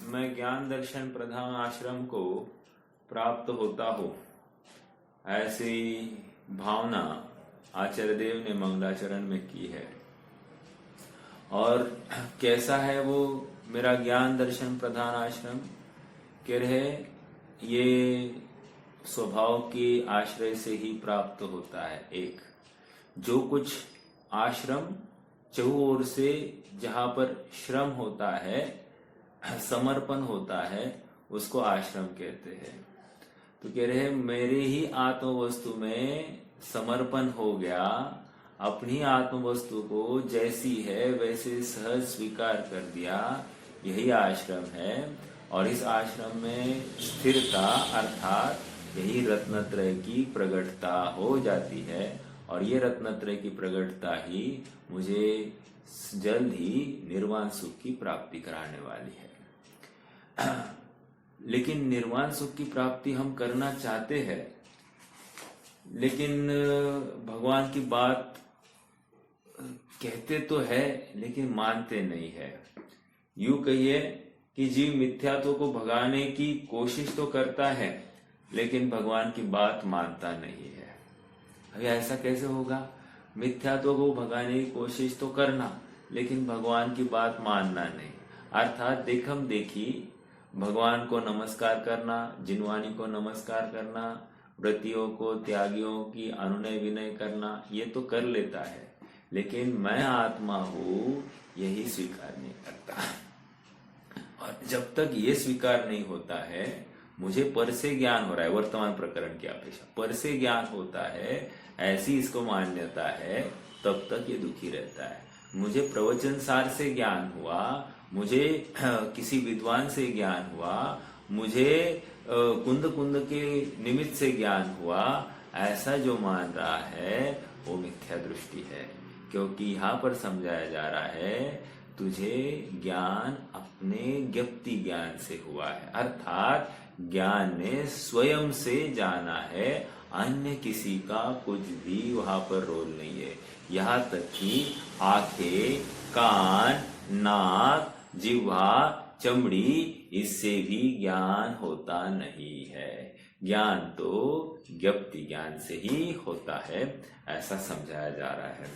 मैं ज्ञान दर्शन प्रधान आश्रम को प्राप्त होता हो, ऐसी भावना आचार्य देव ने मंगलाचरण में की है। और कैसा है वो मेरा ज्ञान दर्शन प्रधान आश्रम? कह रहे ये स्वभाव के आश्रय से ही प्राप्त होता है। एक जो कुछ आश्रम चहुओर से जहां पर श्रम होता है, समर्पण होता है, उसको आश्रम कहते हैं। तो कह रहे मेरे ही आत्म वस्तु में समर्पण हो गया, अपनी आत्म वस्तु को जैसी है वैसे सहज स्वीकार कर दिया, यही आश्रम है। और इस आश्रम में स्थिरता अर्थात यही रत्नत्रय की प्रगटता हो जाती है। और ये रत्नत्रय की प्रगटता ही मुझे जल्द ही निर्वाण सुख की प्राप्ति कराने वाली है। लेकिन निर्वाण सुख की प्राप्ति हम करना चाहते हैं, लेकिन भगवान की बात कहते तो है लेकिन मानते नहीं है। यूं कहिए कि जीव मिथ्यात्व को भगाने की कोशिश तो करता है लेकिन भगवान की बात मानता नहीं है। अभी ऐसा कैसे होगा? मिथ्यात्व को भगाने की कोशिश तो करना लेकिन भगवान की बात मानना नहीं, अर्थात देखम देखी भगवान को नमस्कार करना, जिनवानी को नमस्कार करना, व्रतियों को त्यागियों की अनुनय विनय करना, ये तो कर लेता है, लेकिन मैं आत्मा हूं यही स्वीकार नहीं करता। और जब तक ये स्वीकार नहीं होता है, मुझे पर से ज्ञान हो रहा है, वर्तमान प्रकरण की अपेक्षा पर से ज्ञान होता है, ऐसी इसको मान्यता है, तब तक ये दुखी रहता है। मुझे प्रवचन सार से ज्ञान हुआ, मुझे किसी विद्वान से ज्ञान हुआ, मुझे कुंद कुंद के निमित्त से ज्ञान हुआ, ऐसा जो मान रहा है वो मिथ्या दृष्टि है। क्योंकि यहाँ पर समझाया जा रहा है तुझे ज्ञान अपने ज्ञप्ति ज्ञान से हुआ है, अर्थात ज्ञान ने स्वयं से जाना है, अन्य किसी का कुछ भी वहां पर रोल नहीं है। यहाँ तक कि आंखें, कान, नाक, जिह्वा, चमड़ी, इससे भी ज्ञान होता नहीं है। ज्ञान तो ज्ञप्ति ज्ञान से ही होता है, ऐसा समझाया जा रहा है।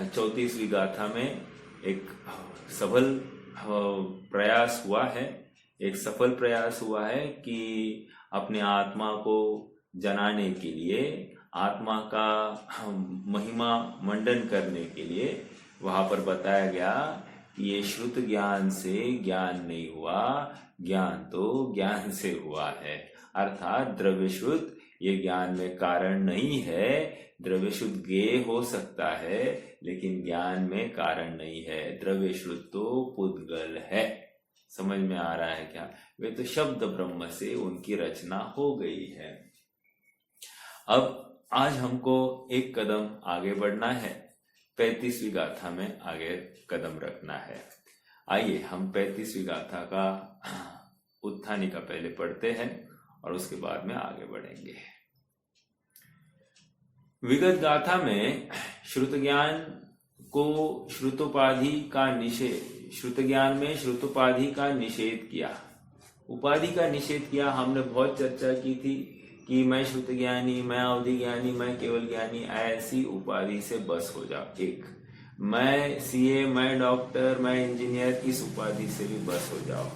34वीं गाथा में एक सफल प्रयास हुआ है, एक सफल प्रयास हुआ है कि अपने आत्मा को जनाने के लिए, आत्मा का महिमा मंडन करने के लिए वहां पर बताया गया कि ये श्रुत ज्ञान से ज्ञान नहीं हुआ, ज्ञान तो ज्ञान से हुआ है। अर्थात द्रव्य श्रुत ये ज्ञान में कारण नहीं है। द्रव्य शुद्ध ज्ञेय हो सकता है लेकिन ज्ञान में कारण नहीं है। द्रव्य श्रुत तो पुद्गल है। समझ में आ रहा है क्या? वे तो शब्द ब्रह्म से उनकी रचना हो गई है। अब आज हमको एक कदम आगे बढ़ना है, 35वीं गाथा में आगे कदम रखना है। आइए हम 35वीं गाथा का उत्थानिका पहले पढ़ते हैं और उसके बाद में आगे बढ़ेंगे। विगत गाथा में श्रुत ज्ञान को श्रुतोपाधि का निषेध, श्रुत ज्ञान में श्रुतोपाधि का निषेध किया, उपाधि का निषेध किया। हमने बहुत चर्चा की थी कि मैं श्रुत ज्ञानी, मैं अवधि ज्ञानी, मैं केवल ज्ञानी, ऐसी उपाधि से बस हो जाओ। एक मैं सीए, मैं डॉक्टर, मैं इंजीनियर, इस उपाधि से भी बस हो जाओ।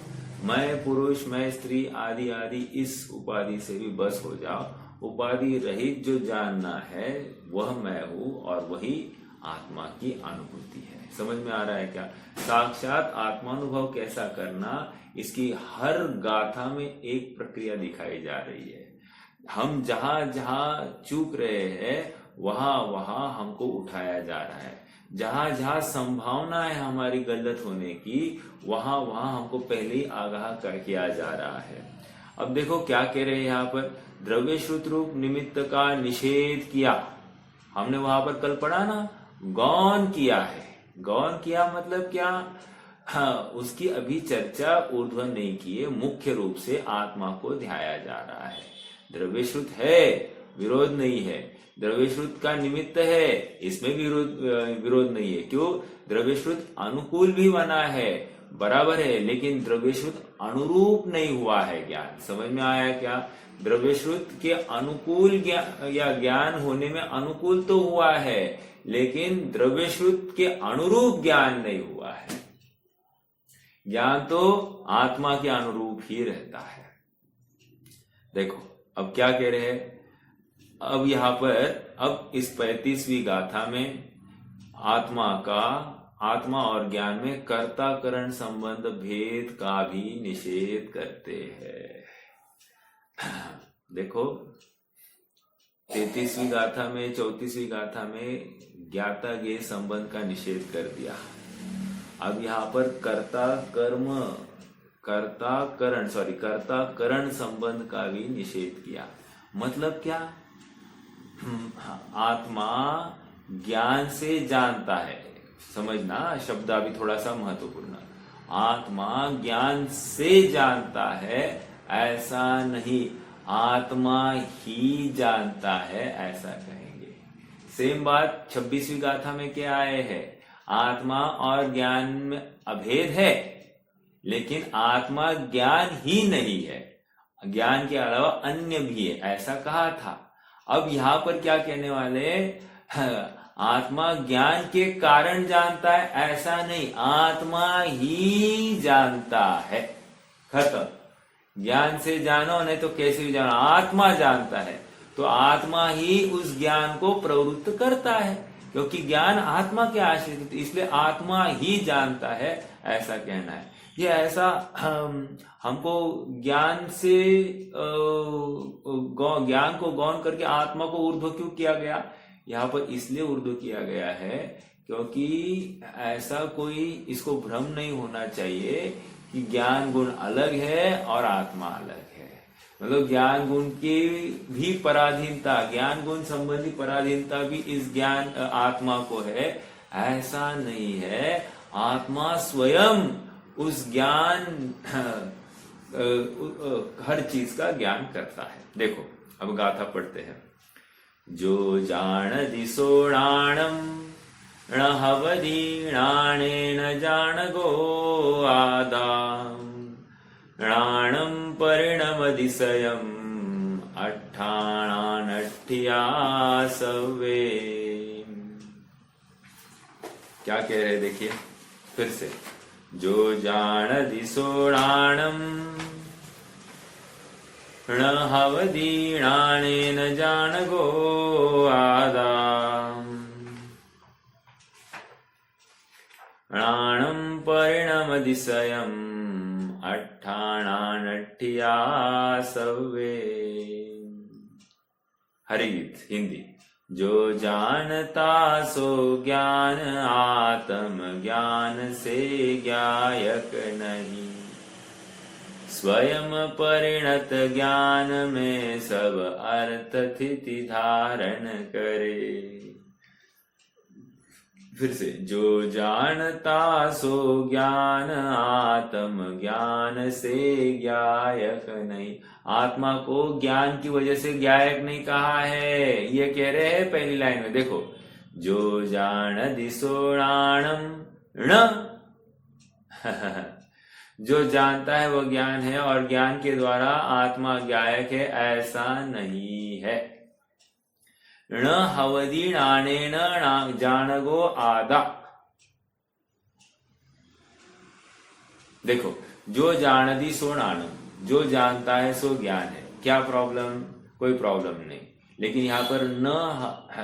मैं पुरुष, मैं स्त्री, आदि आदि, इस उपाधि से भी बस हो जाओ। उपाधि रहित जो जानना है वह मैं हूं और वही आत्मा की अनुभूति है। समझ में आ रहा है क्या? साक्षात आत्मानुभव कैसा करना, इसकी हर गाथा में एक प्रक्रिया दिखाई जा रही है। हम जहां जहां चूक रहे हैं वहां वहां हमको उठाया जा रहा है। जहां जहां संभावना है हमारी गलत होने की, वहां वहां हमको पहले ही आगाह कर किया जा रहा है। अब देखो क्या कह रहे हैं यहाँ पर, द्रव्य श्रुत रूप निमित्त का निषेध किया। हमने वहां पर कल पढ़ा ना, गौण किया है। गौण किया मतलब क्या? हाँ, उसकी अभी चर्चा ऊर्ध्वन नहीं की है। मुख्य रूप से आत्मा को ध्याया जा रहा है। द्रव्य श्रुत है, विरोध नहीं है। द्रव्य श्रुत का निमित्त है, इसमें भी विरोध नहीं है। क्यों? द्रव्य श्रुत अनुकूल भी बना है, बराबर है, लेकिन द्रव्यश्रुत अनुरूप नहीं हुआ है ज्ञान। समझ में आया क्या? द्रव्यश्रुत के अनुकूल ज्ञान या ज्ञान होने में अनुकूल तो हुआ है, लेकिन द्रव्यश्रुत के अनुरूप ज्ञान नहीं हुआ है। ज्ञान तो आत्मा के अनुरूप ही रहता है। देखो अब क्या कह रहे हैं, अब यहां पर अब इस 35वीं गाथा में आत्मा और ज्ञान में कर्ता करण संबंध भेद का भी निषेध करते हैं। देखो 33वीं गाथा में 34वीं गाथा में ज्ञाता ज्ञेय संबंध का निषेध कर दिया। अब यहाँ पर कर्ता करण संबंध का भी निषेध किया। मतलब क्या? आत्मा ज्ञान से जानता है। समझना, शब्द अभी थोड़ा सा महत्वपूर्ण। आत्मा ज्ञान से जानता है ऐसा नहीं, आत्मा ही जानता है ऐसा कहेंगे। सेम बात 26वीं गाथा में क्या आए है? आत्मा और ज्ञान में अभेद है, लेकिन आत्मा ज्ञान ही नहीं है, ज्ञान के अलावा अन्य भी है, ऐसा कहा था। अब यहां पर क्या कहने वाले? आत्मा ज्ञान के कारण जानता है ऐसा नहीं, आत्मा ही जानता है। खत्म। ज्ञान से जानो, नहीं तो कैसे भी जानो, आत्मा जानता है। तो आत्मा ही उस ज्ञान को प्रवृत्त करता है, क्योंकि ज्ञान आत्मा के आश्रित, इसलिए आत्मा ही जानता है ऐसा कहना है। ये ऐसा हमको ज्ञान से ज्ञान को गौण करके आत्मा को ऊर्ध्व क्यों किया गया? यहाँ पर इसलिए ऊर्ध्व किया गया है क्योंकि ऐसा कोई इसको भ्रम नहीं होना चाहिए कि ज्ञान गुण अलग है और आत्मा अलग है। मतलब ज्ञान गुण की भी पराधीनता, ज्ञान गुण संबंधी पराधीनता भी इस ज्ञान आत्मा को है, ऐसा नहीं है। आत्मा स्वयं उस ज्ञान हर चीज का ज्ञान करता है। देखो अब गाथा पढ़ते हैं। जो जान सोणाणम न हवदीणाणेन जानगो आदाम णाणम परिणमदिशयम् अट्ठाणानठ्ठिया सवे। क्या कह रहे देखिए फिर से। जो जान सोणाणम न हवदीणाणेन जानगो आदाम णाणं परिणमदिशयम् अट्ठाणानठ्ठिया सवे। हरिगीत हिंदी। जो जानता सो ज्ञान आत्म ज्ञान से ज्ञायक नहीं, स्वयं परिणत ज्ञान में सब अर्थ स्थिति धारण करे। फिर से। जो जानता सो ज्ञान आत्म ज्ञान से ज्ञायक नहीं। आत्मा को ज्ञान की वजह से ज्ञायक नहीं कहा है, ये कह रहे हैं पहली लाइन में। देखो जो जान दिसोणाणम न जो जानता है वो ज्ञान है और ज्ञान के द्वारा आत्मा ज्ञायक है, ऐसा नहीं है। न हवदीणाणेन जानगो आदा। देखो जो जानदी सो नाणम, जो जानता है सो ज्ञान है। क्या प्रॉब्लम? कोई प्रॉब्लम नहीं, लेकिन यहाँ पर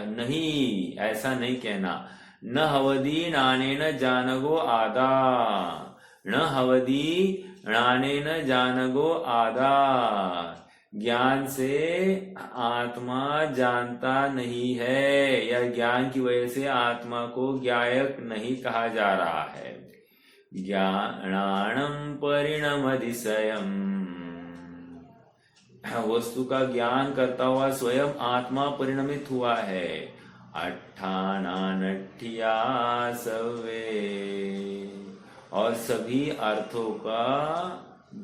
नहीं, ऐसा नहीं कहना। न हवदीणाणेन जानगो आदा, न हवदीणाणेन जानगो आदा। ज्ञान से आत्मा जानता नहीं है, या ज्ञान की वजह से आत्मा को ज्ञायक नहीं कहा जा रहा है। ज्ञानाणं परिणमदिशयम्, वस्तु का ज्ञान करता हुआ स्वयं आत्मा परिणमित हुआ है। अट्ठानानठ्ठिया सवे, और सभी अर्थों का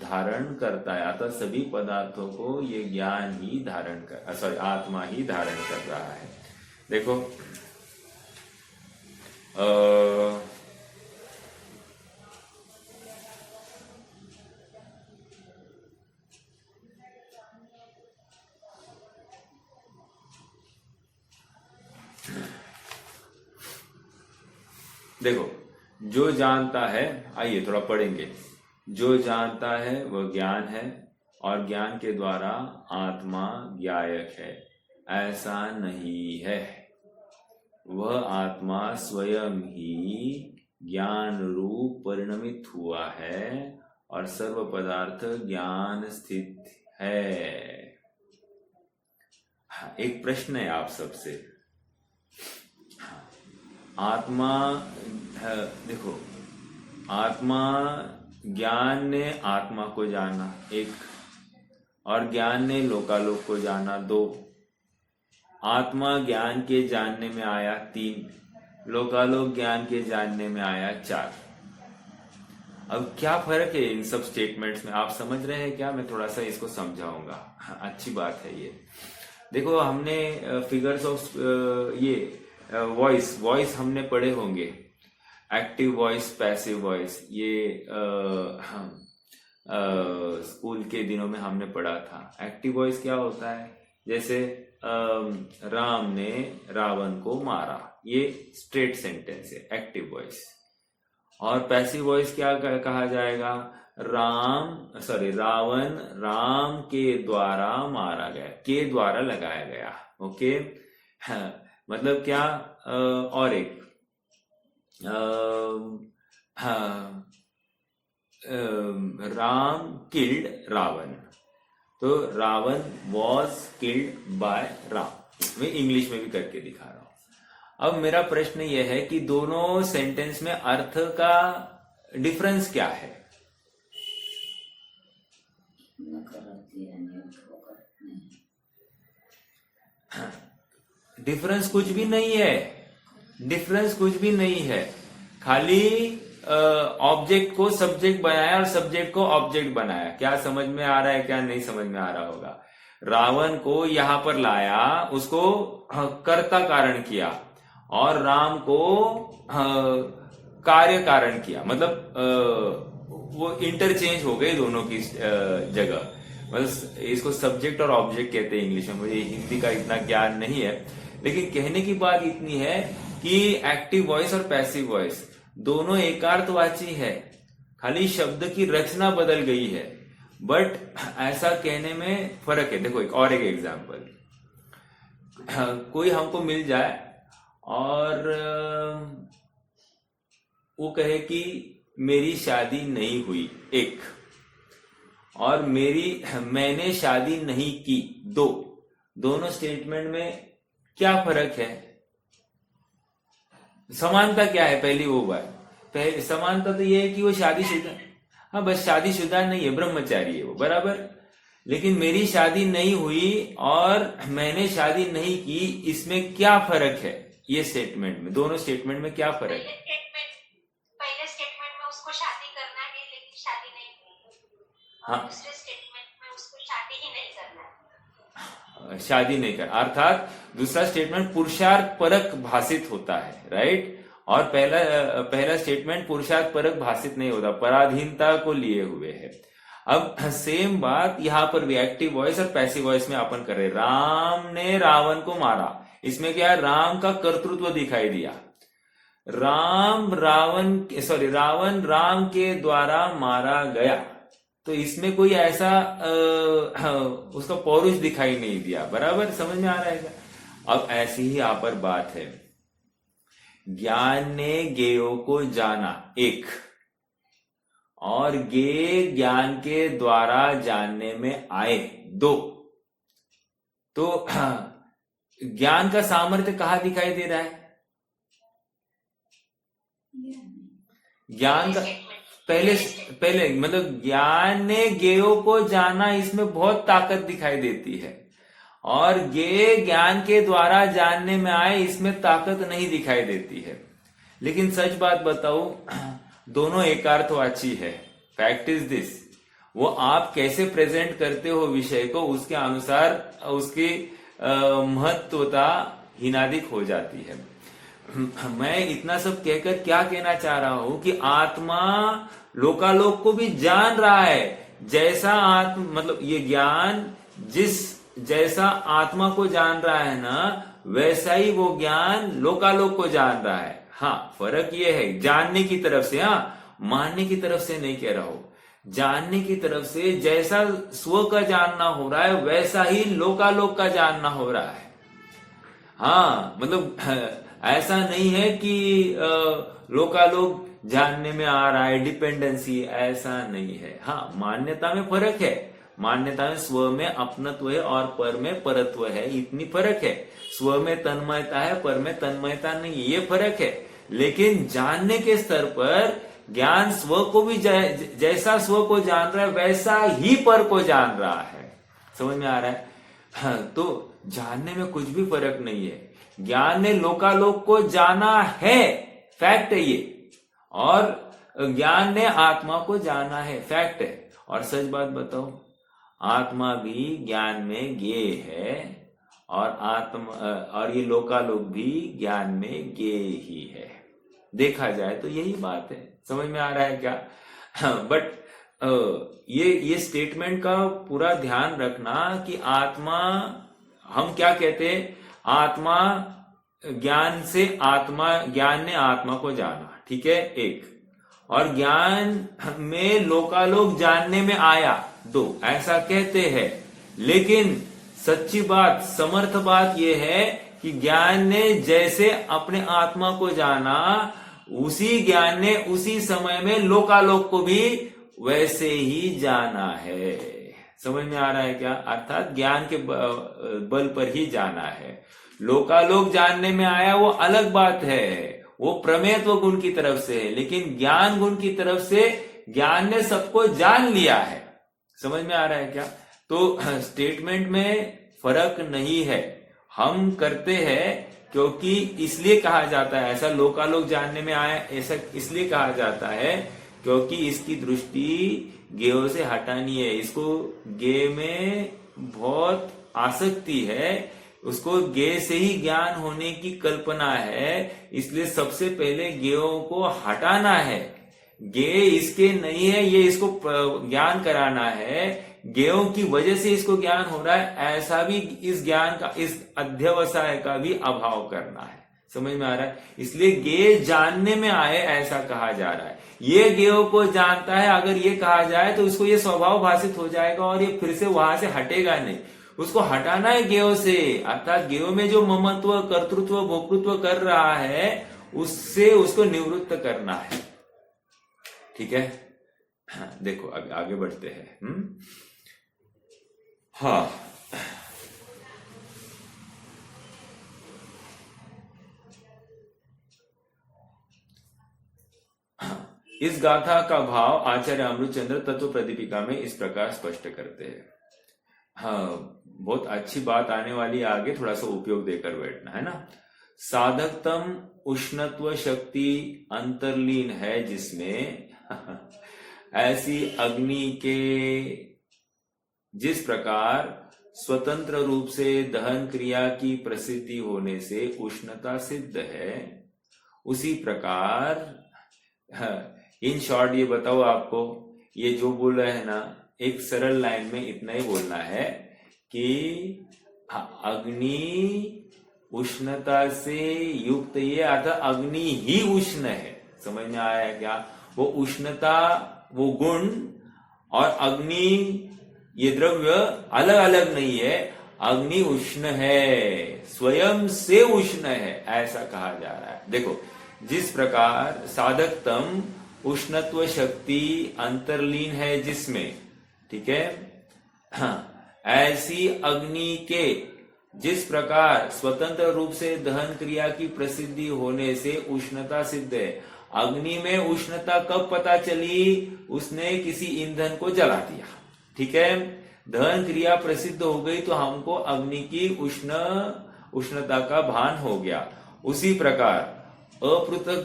धारण करता है, अतः सभी पदार्थों को ये ज्ञान ही धारण कर, आत्मा ही धारण कर रहा है। देखो देखो, जो जानता है, आइए थोड़ा पढ़ेंगे। जो जानता है वह ज्ञान है और ज्ञान के द्वारा आत्मा ज्ञायक है, ऐसा नहीं है। वह आत्मा स्वयं ही ज्ञान रूप परिणमित हुआ है और सर्व पदार्थ ज्ञान स्थित है। एक प्रश्न है आप सबसे, आत्मा, देखो, आत्मा, ज्ञान ने आत्मा को जाना एक, और ज्ञान ने लोकालोक को जाना दो। आत्मा ज्ञान के जानने में आया 3, लोकालोक ज्ञान के जानने में आया 4। अब क्या फर्क है इन सब स्टेटमेंट्स में, आप समझ रहे हैं क्या? मैं थोड़ा सा इसको समझाऊंगा। अच्छी बात है ये। देखो, हमने फिगर्स ऑफ ये वॉइस हमने पढ़े होंगे, एक्टिव वॉइस, पैसिव वॉइस, ये स्कूल के दिनों में हमने पढ़ा था। एक्टिव वॉइस क्या होता है? जैसे राम ने रावण को मारा, ये स्ट्रेट सेंटेंस है, एक्टिव वॉइस। और पैसिव वॉइस क्या कहा जाएगा? रावण राम के द्वारा मारा गया, के द्वारा लगाया गया। ओके, मतलब क्या? और एक राम किल्ड रावण, तो Ravan was killed by Ram. मैं इंग्लिश में भी करके दिखा रहा हूं। अब मेरा प्रश्न यह है कि दोनों सेंटेंस में अर्थ का डिफरेंस क्या है? डिफरेंस कुछ भी नहीं है, डिफरेंस कुछ भी नहीं है। खाली ऑब्जेक्ट को सब्जेक्ट बनाया और सब्जेक्ट को ऑब्जेक्ट बनाया। क्या समझ में आ रहा है, क्या नहीं समझ में आ रहा होगा? रावण को यहां पर लाया, उसको कर्ता कारण किया, और राम को कार्य कारण किया। मतलब वो इंटरचेंज हो गए दोनों की जगह। मतलब इसको सब्जेक्ट और ऑब्जेक्ट कहते हैं इंग्लिश में। मुझे हिंदी का इतना ज्ञान नहीं है, लेकिन कहने की बात इतनी है कि एक्टिव वॉइस और पैसिव वॉइस दोनों एकार्थवाची है, खाली शब्द की रचना बदल गई है, बट ऐसा कहने में फर्क है। देखो, एक एग्जांपल, कोई हमको मिल जाए और वो कहे कि मेरी शादी नहीं हुई, एक, और मैंने शादी नहीं की, दो। दोनों स्टेटमेंट में क्या फर्क है? समानता क्या है? पहली वो बात, समानता तो ये है कि वो शादीशुदा, हाँ बस शादीशुदा नहीं है, ब्रह्मचारी है वो, बराबर। लेकिन मेरी शादी नहीं हुई और मैंने शादी नहीं की, इसमें क्या फर्क है? ये स्टेटमेंट में, दोनों स्टेटमेंट में क्या फर्क है? पहले स्टेटमेंट में उसको शादी करना है लेकिन शादी नहीं हुई, हाँ, दूसरे स्टेटमेंट में उसको शादी ही नहीं करना है, शादी नहीं कर, अर्थात दूसरा स्टेटमेंट पुरुषार्थ परक भाषित होता है, राइट। और पहला स्टेटमेंट पुरुषार्थ परक भाषित नहीं होता, पराधीनता को लिए हुए है। अब सेम बात यहां पर भी एक्टिव वॉइस और पैसिव वॉइस में अपन कर रहे। राम ने रावण को मारा, इसमें क्या है? राम का कर्तृत्व दिखाई दिया। रावण राम के द्वारा मारा गया, तो इसमें कोई ऐसा उसका पौरुष दिखाई नहीं दिया, बराबर। समझ में आ रहा है क्या? अब ऐसी ही यहां पर बात है, ज्ञान ने ज्ञेयों को जाना, एक, और ज्ञेय ज्ञान के द्वारा जानने में आए, दो। तो ज्ञान का सामर्थ्य कहां दिखाई दे रहा है? ज्ञान का पहले मतलब ज्ञान ने ज्ञेयों को जाना, इसमें बहुत ताकत दिखाई देती है, और ज्ञेय ज्ञान के द्वारा जानने में आए, इसमें ताकत नहीं दिखाई देती है। लेकिन सच बात बताऊं, दोनों एकार्थवाची है। फैक्ट इज दिस, वो आप कैसे प्रेजेंट करते हो विषय को, उसके अनुसार उसकी महत्वता हिनादिक हो जाती है। मैं इतना सब कहकर क्या कहना चाह रहा हूं कि आत्मा लोकालोक को भी जान रहा है। जैसा मतलब ये ज्ञान जैसा आत्मा को जान रहा है ना, वैसा ही वो ज्ञान लोकालोक को जान रहा है। हाँ, फर्क ये है जानने की तरफ से, हाँ, मानने की तरफ से नहीं कह रहा हूं। जानने की तरफ से जैसा स्व का जानना हो रहा है वैसा ही लोकालोक का जानना हो रहा है। हाँ, मतलब ऐसा नहीं है कि लोकालोक जानने में आ रहा है, डिपेंडेंसी, ऐसा नहीं है। हाँ, मान्यता में फर्क है। मान्यता में स्व में अपनत्व है और पर में परत्व है, इतनी फर्क है। स्व में तन्मयता है, पर में तन्मयता नहीं है, ये फर्क है। लेकिन जानने के स्तर पर ज्ञान स्व को भी जैसा स्व को जान रहा है वैसा ही पर को जान रहा है। समझ में आ रहा है? हाँ, तो जानने में कुछ भी फर्क नहीं है। ज्ञान ने लोकालोक को जाना है, फैक्ट है ये, और ज्ञान ने आत्मा को जाना है, फैक्ट है। और सच बात बताओ, आत्मा भी ज्ञान में ज्ञेय है और ये लोकालोक भी ज्ञान में ज्ञेय ही है। देखा जाए तो यही बात है। समझ में आ रहा है क्या? बट ये स्टेटमेंट का पूरा ध्यान रखना कि आत्मा, हम क्या कहते हैं, आत्मा ज्ञान से, ज्ञान ने आत्मा को जाना, ठीक है, एक, और ज्ञान में लोकालोक जानने में आया, दो, ऐसा कहते हैं। लेकिन सच्ची बात, समर्थ बात यह है कि ज्ञान ने जैसे अपने आत्मा को जाना, उसी ज्ञान ने उसी समय में लोकालोक को भी वैसे ही जाना है। समझ में आ रहा है क्या? अर्थात ज्ञान के बल पर ही जाना है। लोकालोक जानने में आया वो अलग बात है, वो प्रमेयत्व गुण की तरफ से है, लेकिन ज्ञान गुण की तरफ से ज्ञान ने सबको जान लिया है। समझ में आ रहा है क्या? तो स्टेटमेंट में फर्क नहीं है। हम करते हैं क्योंकि इसलिए कहा जाता है, ऐसा लोकालोक जानने में आया, ऐसा इसलिए कहा जाता है क्योंकि इसकी दृष्टि गेय से हटानी है। इसको गेय में बहुत आसक्ति है, उसको गेय से ही ज्ञान होने की कल्पना है, इसलिए सबसे पहले गेयों को हटाना है। गेय इसके नहीं है, ये इसको ज्ञान कराना है, गेयों की वजह से इसको ज्ञान हो रहा है, ऐसा भी इस ज्ञान का, इस अध्यवसाय का भी अभाव करना है। समझ में आ रहा है? इसलिए गेय जानने में आए ऐसा कहा जा रहा है। ये गेयों को जानता है, अगर ये कहा जाए तो इसको ये स्वभाव भाषित हो जाएगा और ये फिर से वहां से हटेगा नहीं। उसको हटाना है गेयों से, अर्थात गेयों में जो ममत्व, कर्तृत्व, भोक्तृत्व कर रहा है उससे उसको निवृत्त करना है। ठीक है? हाँ, देखो अभी आगे बढ़ते हैं। हाँ, इस गाथा का भाव आचार्य अमृतचंद्र तत्व प्रदीपिका में इस प्रकार स्पष्ट करते हैं। हाँ, बहुत अच्छी बात आने वाली, आगे थोड़ा सा उपयोग देकर बैठना है ना। साधकतम उष्णत्व शक्ति अंतर्लीन है जिसमें ऐसी अग्नि के जिस प्रकार स्वतंत्र रूप से दहन क्रिया की प्रसिद्धि होने से उष्णता सिद्ध है, उसी प्रकार इन शॉर्ट ये बताओ आपको, ये जो बोल रहे हैं ना, एक सरल लाइन में इतना ही बोलना है कि अग्नि उष्णता से युक्त, ये अर्थात अग्नि ही उष्ण है। समझ में आया क्या? वो उष्णता, वो गुण और अग्नि, ये द्रव्य अलग अलग नहीं है, अग्नि उष्ण है, स्वयं से उष्ण है, ऐसा कहा जा रहा है। देखो, जिस प्रकार साधकतम उष्णत्व शक्ति अंतर्लीन है जिसमें, ठीक है, हाँ, ऐसी अग्नि के जिस प्रकार स्वतंत्र रूप से दहन क्रिया की प्रसिद्धि होने से उष्णता सिद्ध है। अग्नि में उष्णता कब पता चली? उसने किसी ईंधन को जला दिया, ठीक है, दहन क्रिया प्रसिद्ध हो गई तो हमको अग्नि की उष्णता का भान हो गया। उसी प्रकार अपृथक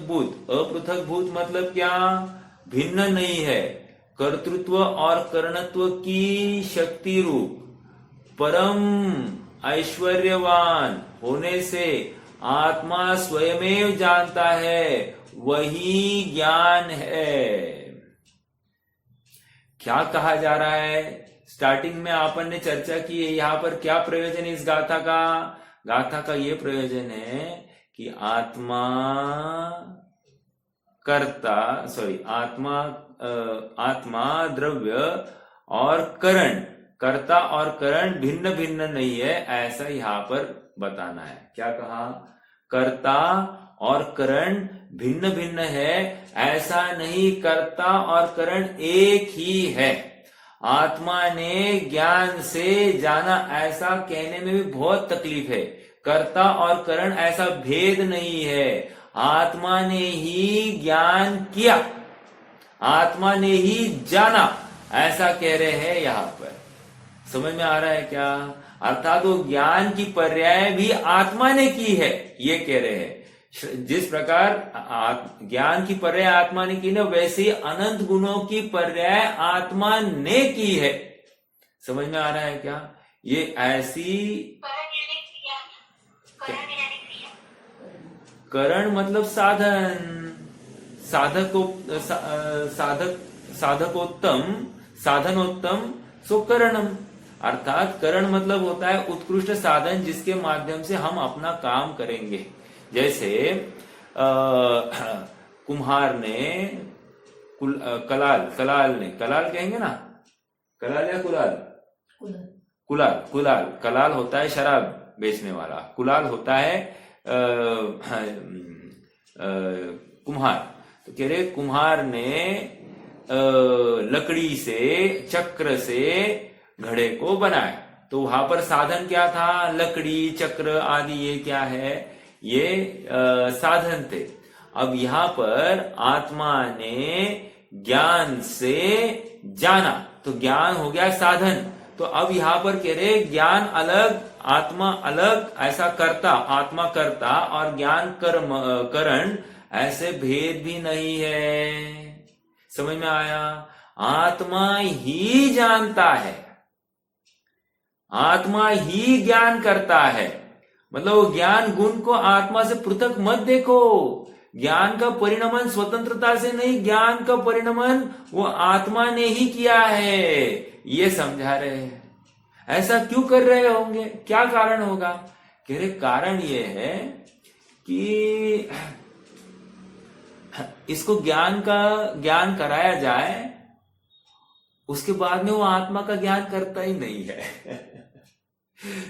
भूत मतलब क्या? भिन्न नहीं है, कर्तृत्व और करणत्व की शक्ति रूप परम ऐश्वर्यवान होने से आत्मा स्वयमेव जानता है, वही ज्ञान है। क्या कहा जा रहा है? स्टार्टिंग में आपन ने चर्चा की है, यहां पर क्या प्रयोजन है इस गाथा का? गाथा का ये प्रयोजन है कि कि आत्मा कर्ता आत्मा द्रव्य और करण, कर्ता और करण भिन्न भिन्न नहीं है, ऐसा यहां पर बताना है। क्या कहा? कर्ता और करण भिन्न भिन्न है ऐसा नहीं, कर्ता और करण एक ही है। आत्मा ने ज्ञान से जाना ऐसा कहने में भी बहुत तकलीफ है। कर्ता और करण ऐसा भेद नहीं है, आत्मा ने ही ज्ञान किया, आत्मा ने ही जाना, ऐसा कह रहे हैं यहां पर। समझ में आ रहा है क्या? अर्थात वो ज्ञान की पर्याय भी आत्मा ने की है, ये कह रहे हैं। जिस प्रकार ज्ञान की पर्याय आत्मा ने की ना, वैसे ही अनंत गुणों की पर्याय आत्मा ने की है। समझ में आ रहा है क्या? ये ऐसी करण मतलब साधन, साधकोत्तम, साधनोत्तम सो करणम। अर्थात करण मतलब होता है उत्कृष्ट साधन जिसके माध्यम से हम अपना काम करेंगे। जैसे कुम्हार ने कलाल कहेंगे ना, कलाल या कुलाल? कलाल होता है शराब बेचने वाला, कुलाल होता है कुम्हार। तो कह रहे कुम्हार ने लकड़ी से, चक्र से घड़े को बनाया, तो वहां पर साधन क्या था? लकड़ी, चक्र आदि, ये क्या है? ये साधन थे। अब यहां पर आत्मा ने ज्ञान से जाना, तो ज्ञान हो गया साधन। तो अब यहां पर कह रहे ज्ञान अलग, आत्मा अलग, ऐसा करता, आत्मा करता और ज्ञान करण ऐसे भेद भी नहीं है। समझ में आया? आत्मा ही जानता है, आत्मा ही ज्ञान करता है। मतलब ज्ञान गुण को आत्मा से पृथक मत देखो। ज्ञान का परिणमन स्वतंत्रता से नहीं, ज्ञान का परिणमन वो आत्मा ने ही किया है, ये समझा रहे हैं। ऐसा क्यों कर रहे होंगे? क्या कारण होगा? कह रहे कारण ये है कि इसको ज्ञान कराया जाए, उसके बाद में वो आत्मा का ज्ञान करता ही नहीं है।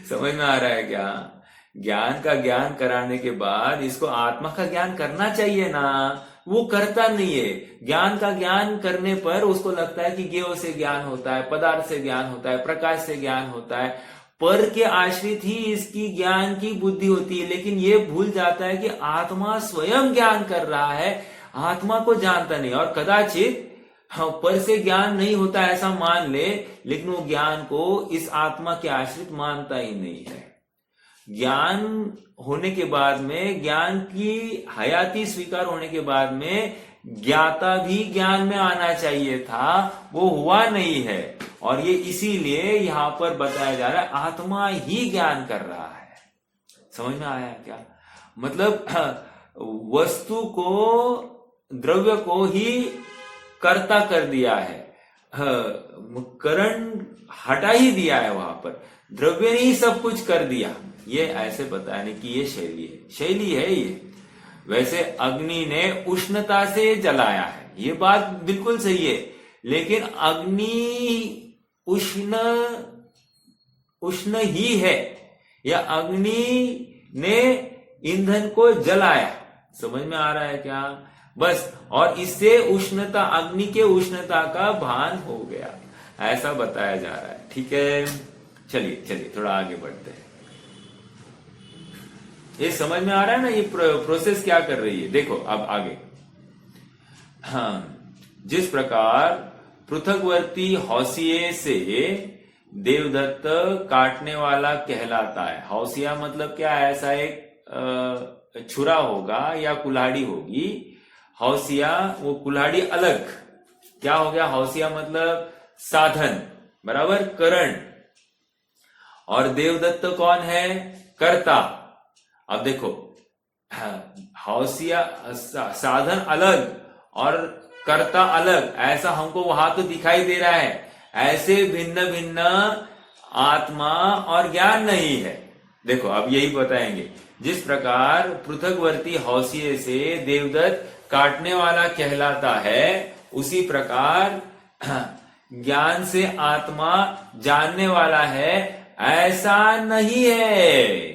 समझ में आ रहा है क्या? ज्ञान का ज्ञान कराने के बाद इसको आत्मा का ज्ञान करना चाहिए ना, वो करता नहीं है। ज्ञान का ज्ञान करने पर उसको लगता है कि गेव से ज्ञान होता है, पदार्थ से ज्ञान होता है, प्रकाश से ज्ञान होता है, पर के आश्रित ही इसकी ज्ञान की बुद्धि होती है। लेकिन ये भूल जाता है कि आत्मा स्वयं ज्ञान कर रहा है, आत्मा को जानता नहीं। और कदाचित पर से ज्ञान नहीं होता ऐसा मान ले, लेकिन वो ज्ञान को इस आत्मा के आश्रित मानता ही नहीं है। ज्ञान होने के बाद में, ज्ञान की हयाती स्वीकार होने के बाद में ज्ञाता भी ज्ञान में आना चाहिए था, वो हुआ नहीं है। और ये इसीलिए यहां पर बताया जा रहा है आत्मा ही ज्ञान कर रहा है। समझ में आया क्या? मतलब वस्तु को, द्रव्य को ही कर्ता कर दिया है, करण हटा ही दिया है, वहां पर द्रव्य ने ही सब कुछ कर दिया। ये ऐसे बताने की ये शैली है ये। वैसे अग्नि ने उष्णता से जलाया है, ये बात बिल्कुल सही है, लेकिन अग्नि उष्ण ही है, या अग्नि ने ईंधन को जलाया। समझ में आ रहा है क्या? बस, और इससे उष्णता, अग्नि के उष्णता का भान हो गया, ऐसा बताया जा रहा है। ठीक है, चलिए थोड़ा आगे बढ़ते हैं। ये समझ में आ रहा है ना ये प्रोसेस क्या कर रही है? देखो अब आगे। हाँ, जिस प्रकार पृथकवर्ती हौसिये से देवदत्त काटने वाला कहलाता है। हौसिया मतलब क्या? ऐसा एक छुरा होगा या कुल्हाड़ी होगी। हौसिया, वो कुल्हाड़ी अलग। क्या हो गया? हौसिया मतलब साधन, बराबर, करण। और देवदत्त कौन है? कर्ता। अब देखो, हौसिया साधन अलग और कर्ता अलग, ऐसा हमको वहां तो दिखाई दे रहा है। ऐसे भिन्न भिन्न आत्मा और ज्ञान नहीं है। देखो अब यही बताएंगे, जिस प्रकार पृथकवर्ती हौसिये से देवदत्त काटने वाला कहलाता है, उसी प्रकार ज्ञान से आत्मा जानने वाला है, ऐसा नहीं है।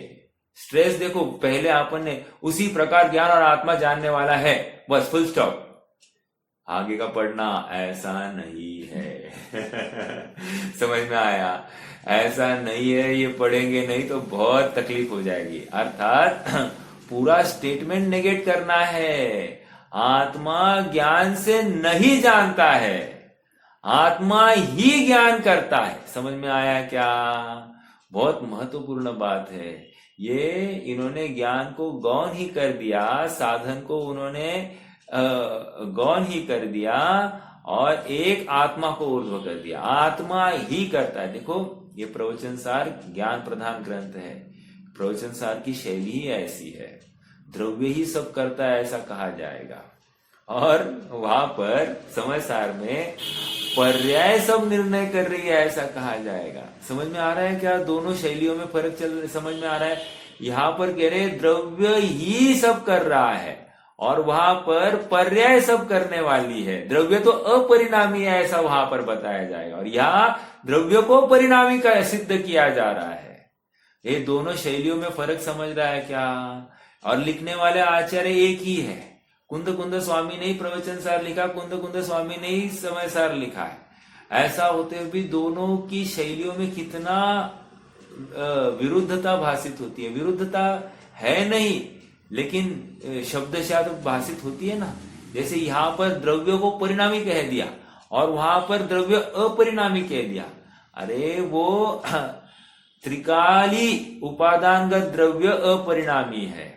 स्ट्रेस देखो, पहले अपन ने उसी प्रकार ज्ञान और आत्मा जानने वाला है, बस फुल स्टॉप। आगे का पढ़ना ऐसा नहीं है। समझ में आया? ऐसा नहीं है, ये पढ़ेंगे नहीं तो बहुत तकलीफ हो जाएगी। अर्थात पूरा स्टेटमेंट नेगेट करना है। आत्मा ज्ञान से नहीं जानता है, आत्मा ही ज्ञान करता है। समझ में आया क्या? बहुत महत्वपूर्ण बात है ये। इन्होंने ज्ञान को गौण ही कर दिया, साधन को उन्होंने गौण ही कर दिया और एक आत्मा को ऊर्ध्व कर दिया। आत्मा ही करता है। देखो, ये प्रवचन सार ज्ञान प्रधान ग्रंथ है। प्रवचन सार की शैली ही ऐसी है, द्रव्य ही सब करता है ऐसा कहा जाएगा। और वहां पर समय सार में पर्याय सब निर्णय कर रही है ऐसा कहा जाएगा। समझ में आ रहा है क्या? दोनों शैलियों में फर्क समझ में आ रहा है। यहां पर कह रहे द्रव्य ही सब कर रहा है और वहां पर पर्याय सब करने वाली है। द्रव्य तो अपरिणामी है ऐसा वहां पर बताया जाएगा और यहां द्रव्य को परिणामी का सिद्ध किया जा रहा है। ये दोनों शैलियों में फर्क समझ रहा है क्या? और लिखने वाले आचार्य एक ही है। कुंद स्वामी ने ही प्रवचन सार लिखा, कुंद स्वामी ने ही समय सार लिखा है। ऐसा होते हुए भी दोनों की शैलियों में कितना विरुद्धता भाषित होती है। विरुद्धता है नहीं, लेकिन शब्दशः तो भाषित होती है ना। जैसे यहां पर द्रव्य को परिणामी कह दिया और वहां पर द्रव्य अपरिणामी कह दिया। अरे वो त्रिकाली उपादानगत द्रव्य अपरिणामी है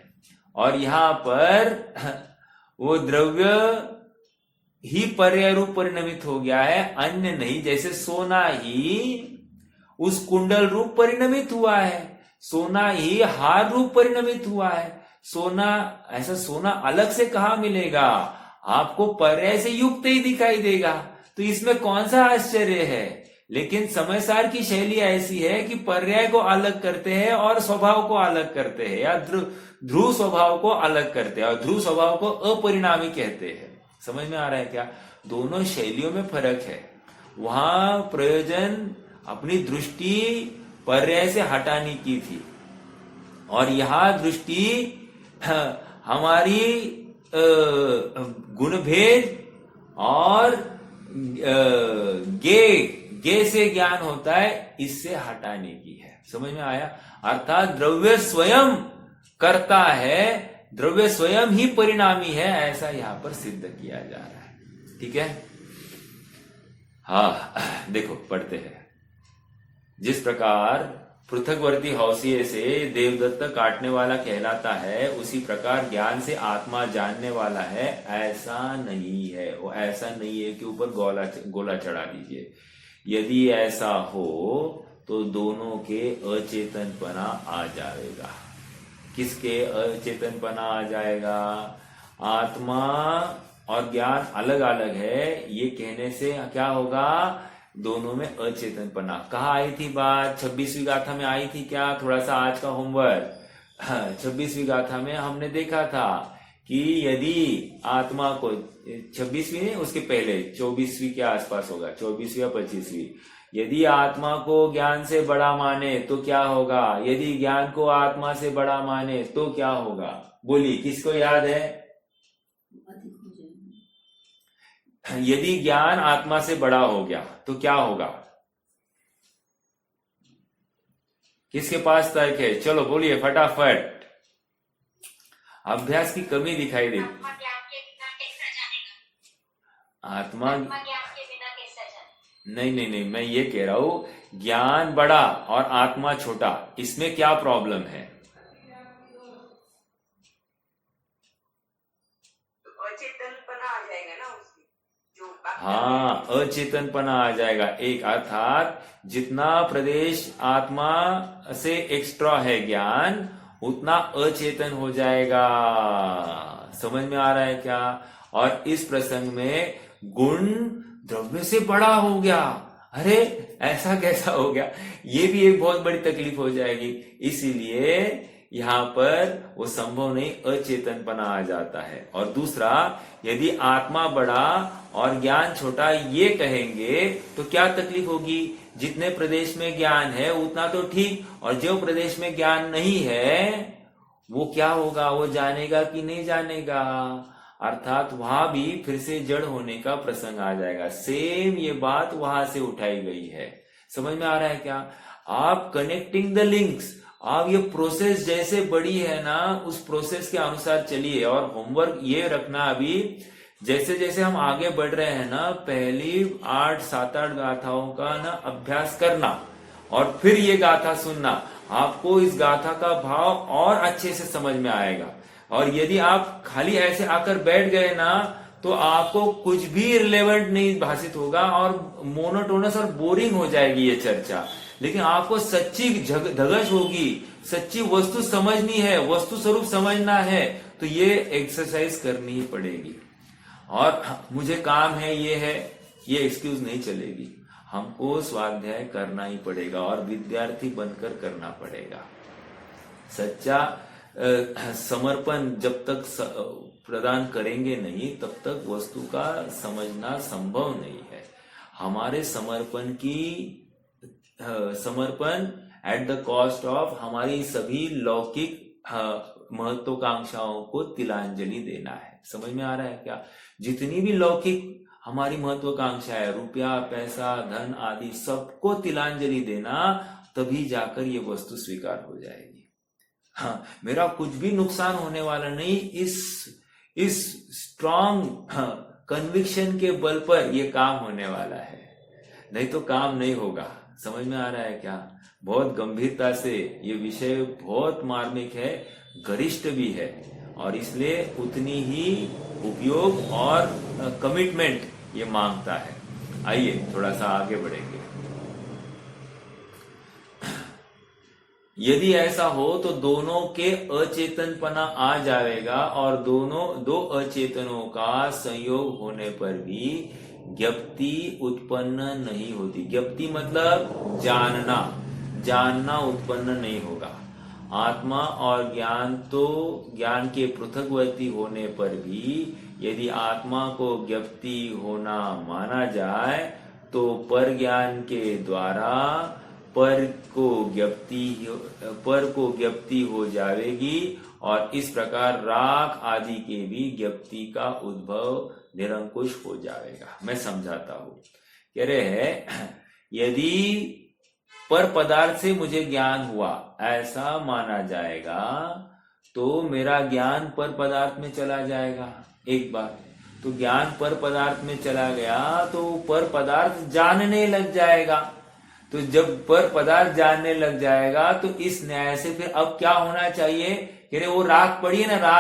और यहां पर वो द्रव्य ही पर्याय रूप परिणमित हो गया है, अन्य नहीं। जैसे सोना ही उस कुंडल रूप परिणमित हुआ है, सोना ही हार रूप परिणमित हुआ है। सोना, ऐसा सोना अलग से कहां मिलेगा? आपको पर्याय से युक्त ही दिखाई देगा, तो इसमें कौन सा आश्चर्य है? लेकिन समय सार की शैली ऐसी है कि पर्याय को अलग करते हैं और स्वभाव को अलग करते हैं, या ध्रुव स्वभाव को अलग करते हैं और ध्रुव स्वभाव को अपरिणामी कहते हैं। समझ में आ रहा है क्या? दोनों शैलियों में फर्क है। वहां प्रयोजन अपनी दृष्टि पर्याय से हटाने की थी और यहां दृष्टि हमारी गुणभेद और गे से ज्ञान होता है, इससे हटाने की है। समझ में आया? अर्थात द्रव्य स्वयं करता है, द्रव्य स्वयं ही परिणामी है, ऐसा यहां पर सिद्ध किया जा रहा है। ठीक है? हाँ, देखो पढ़ते हैं। जिस प्रकार पृथकवर्ती हौसिये से देवदत्त काटने वाला कहलाता है, उसी प्रकार ज्ञान से आत्मा जानने वाला है, ऐसा नहीं है। वो ऐसा नहीं है कि ऊपर गोला चढ़ा दीजिए। यदि ऐसा हो तो दोनों के अचेतनपना आ जाएगा। किसके अचेतनपना आ जाएगा? आत्मा और ज्ञान अलग अलग है, ये कहने से क्या होगा? दोनों में अचेतनपना। कहाँ आई थी बात? 26वीं गाथा में आई थी क्या? थोड़ा सा आज का होमवर्क। 26वीं गाथा में हमने देखा था कि यदि आत्मा को, 26वीं नहीं, उसके पहले 24वीं के आसपास होगा, 24वीं या 25वीं। यदि आत्मा को ज्ञान से बड़ा माने तो क्या होगा? यदि ज्ञान को आत्मा से बड़ा माने तो क्या होगा? बोलिए, किसको याद है? यदि ज्ञान आत्मा से बड़ा हो गया तो क्या होगा? किसके पास तर्क है? चलो बोलिए फटाफट। अभ्यास की कमी दिखाई दे। आत्मा ज्ञान के बिना कैसा जानेगा? आत्मा ज्ञान के बिना कैसा जाने? नहीं, मैं ये कह रहा हूं, ज्ञान बड़ा और आत्मा छोटा, इसमें क्या प्रॉब्लम है? अचेतनपना आ जाएगा ना उसकी, जो हाँ, अचेतनपना आ जाएगा। एक अर्थात जितना प्रदेश आत्मा से एक्स्ट्रा है ज्ञान, उतना अचेतन हो जाएगा। समझ में आ रहा है क्या? और इस प्रसंग में गुण द्रव्य से बड़ा हो गया। अरे ऐसा कैसा हो गया? ये भी एक बहुत बड़ी तकलीफ हो जाएगी। इसीलिए यहाँ पर वो संभव नहीं, अचेतनपना आ जाता है। और दूसरा, यदि आत्मा बड़ा और ज्ञान छोटा ये कहेंगे तो क्या तकलीफ होगी? जितने प्रदेश में ज्ञान है उतना तो ठीक, और जो प्रदेश में ज्ञान नहीं है वो क्या होगा? वो जानेगा कि नहीं जानेगा? अर्थात वहां भी फिर से जड़ होने का प्रसंग आ जाएगा। सेम ये बात वहां से उठाई गई है। समझ में आ रहा है क्या? आप कनेक्टिंग द लिंक्स, आप ये प्रोसेस जैसे बड़ी है ना, उस प्रोसेस के अनुसार चलिए। और होमवर्क ये रखना, अभी जैसे जैसे हम आगे बढ़ रहे हैं ना, पहली 8-7-8 गाथाओं का ना अभ्यास करना और फिर ये गाथा सुनना, आपको इस गाथा का भाव और अच्छे से समझ में आएगा। और यदि आप खाली ऐसे आकर बैठ गए ना तो आपको कुछ भी रिलेवेंट नहीं भाषित होगा और मोनोटोनस और बोरिंग हो जाएगी ये चर्चा। लेकिन आपको सच्ची धगश होगी, सच्ची वस्तु समझनी है, वस्तु स्वरूप समझना है, तो ये एक्सरसाइज करनी ही पड़ेगी। और मुझे काम है, ये एक्सक्यूज नहीं चलेगी। हमको स्वाध्याय करना ही पड़ेगा और विद्यार्थी बनकर करना पड़ेगा। सच्चा समर्पण जब तक प्रदान करेंगे नहीं तब तक वस्तु का समझना संभव नहीं है। हमारे समर्पण एट द कॉस्ट ऑफ हमारी सभी लौकिक महत्वाकांक्षाओं को तिलांजलि देना है। समझ में आ रहा है क्या? जितनी भी लौकिक हमारी महत्वाकांक्षा है, रुपया, पैसा, धन आदि, सबको तिलांजलि देना, तभी जाकर ये वस्तु स्वीकार हो जाएगी। हाँ, मेरा कुछ भी नुकसान होने वाला नहीं, इस स्ट्रॉन्ग कन्विक्शन के बल पर ये काम होने वाला है, नहीं तो काम नहीं होगा। समझ में आ रहा है क्या? बहुत गंभीरता से ये विषय बहुत मार्मिक है, गरिष्ठ भी है, और इसलिए उतनी ही उपयोग और कमिटमेंट ये मांगता है। आइए थोड़ा सा आगे बढ़ेंगे। यदि ऐसा हो तो दोनों के अचेतनपना आ जाएगा, और दो अचेतनों का संयोग होने पर भी ज्ञप्ति उत्पन्न नहीं होती। ज्ञप्ति मतलब जानना उत्पन्न नहीं होगा। आत्मा और ज्ञान के पृथकवर्ती होने पर भी यदि आत्मा को ज्ञप्ति होना माना जाए तो पर ज्ञान के द्वारा पर को ज्ञप्ति हो जाएगी, और इस प्रकार राग आदि के भी ज्ञप्ति का उद्भव निरंकुश हो जाएगा। मैं समझाता हूं। कह रहे हैं, यदि पर पदार्थ से मुझे ज्ञान हुआ ऐसा माना जाएगा तो मेरा ज्ञान पर पदार्थ में चला जाएगा। एक बार तो ज्ञान पर पदार्थ में चला गया तो पर पदार्थ जानने लग जाएगा। तो जब पर पदार्थ जानने लग जाएगा तो इस न्याय से फिर अब क्या होना चाहिए? कह रहे वो राख पड़ी है ना,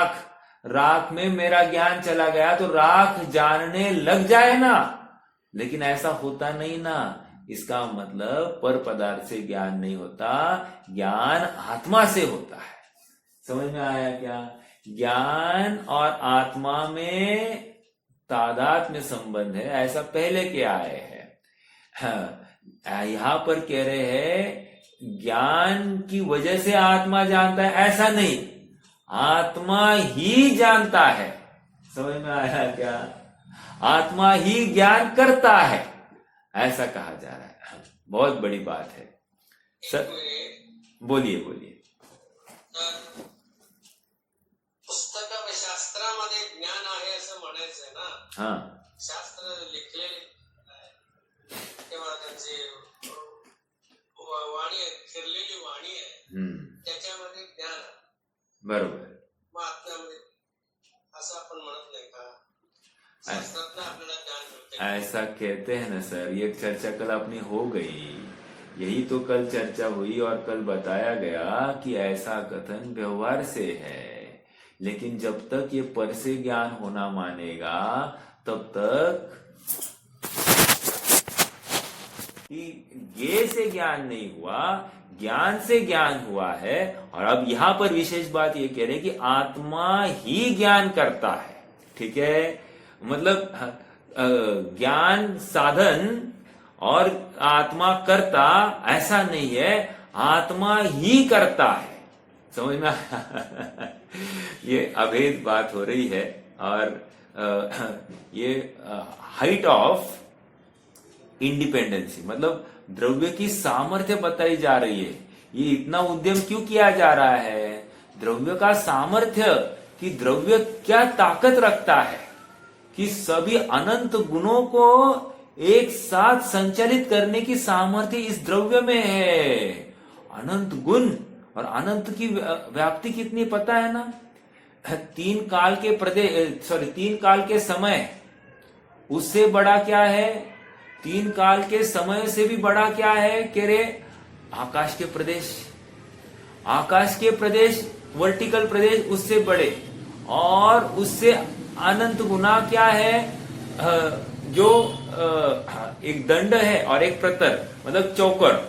राख में मेरा ज्ञान चला गया तो राख जानने लग जाए ना, लेकिन ऐसा होता नहीं ना। इसका मतलब पर पदार्थ से ज्ञान नहीं होता, ज्ञान आत्मा से होता है। समझ में आया क्या? ज्ञान और आत्मा में तादात्म्य संबंध है, ऐसा पहले के आए हैं। हाँ, यहां पर कह रहे हैं ज्ञान की वजह से आत्मा जानता है, ऐसा नहीं, आत्मा ही जानता है। समझ में आया क्या? आत्मा ही ज्ञान करता है, ऐसा कहा जा रहा है। बहुत बड़ी बात है सर। बोलिए। शास्त्रामध्ये ज्ञान आहे असं म्हणायचंय ना? हाँ, शास्त्र लिखलेले तेव्हा त्यांची वाणी आहे, फिरलेली वाणी आहे, त्याच्यामध्ये ज्ञान आहे, बरोबर। मग आत्म्यामध्ये असं आपण म्हणत नाही का? शास्त्रातनं आपल्याला ज्ञान मिळते। ऐसा कहते हैं ना सर, ये चर्चा कल अपनी हो गई, यही तो कल चर्चा हुई और कल बताया गया कि ऐसा कथन व्यवहार से है, लेकिन जब तक ये पर से ज्ञान होना मानेगा तब तक ये से ज्ञान नहीं हुआ, ज्ञान से ज्ञान हुआ है। और अब यहां पर विशेष बात ये कह रहे हैं कि आत्मा ही ज्ञान करता है। ठीक है, मतलब ज्ञान साधन और आत्मा करता ऐसा नहीं है, आत्मा ही करता है। समझ में आया? ये अभेद बात हो रही है और ये हाइट ऑफ इंडिपेंडेंसी, मतलब द्रव्य की सामर्थ्य बताई जा रही है। ये इतना उद्यम क्यों किया जा रहा है? द्रव्य का सामर्थ्य, कि द्रव्य क्या ताकत रखता है कि सभी अनंत गुणों को एक साथ संचालित करने की सामर्थ्य इस द्रव्य में है। अनंत गुण और अनंत की व्याप्ति कितनी पता है ना? 3 काल के समय, उससे बड़ा क्या है? 3 काल के समय से भी बड़ा क्या है? कह रहे आकाश के प्रदेश, आकाश के प्रदेश, वर्टिकल प्रदेश उससे बड़े, और उससे अनंत गुना क्या है? जो एक दंड है और एक प्रतर, मतलब चौकर,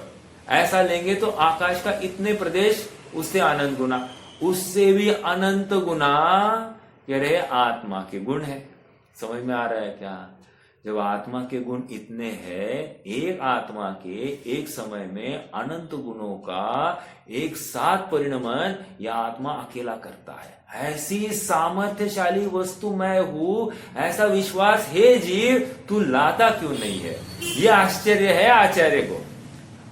ऐसा लेंगे तो आकाश का इतने प्रदेश, उससे अनंत गुना, उससे भी अनंत गुना कह रहे आत्मा के गुण है। समझ में आ रहा है क्या? जब आत्मा के गुण इतने हैं, एक आत्मा के एक समय में अनंत गुणों का एक साथ परिणमन यह आत्मा अकेला करता है। ऐसी सामर्थ्यशाली वस्तु मैं हूं, ऐसा विश्वास हे जीव तू लाता क्यों नहीं है? यह आश्चर्य है आचार्य को।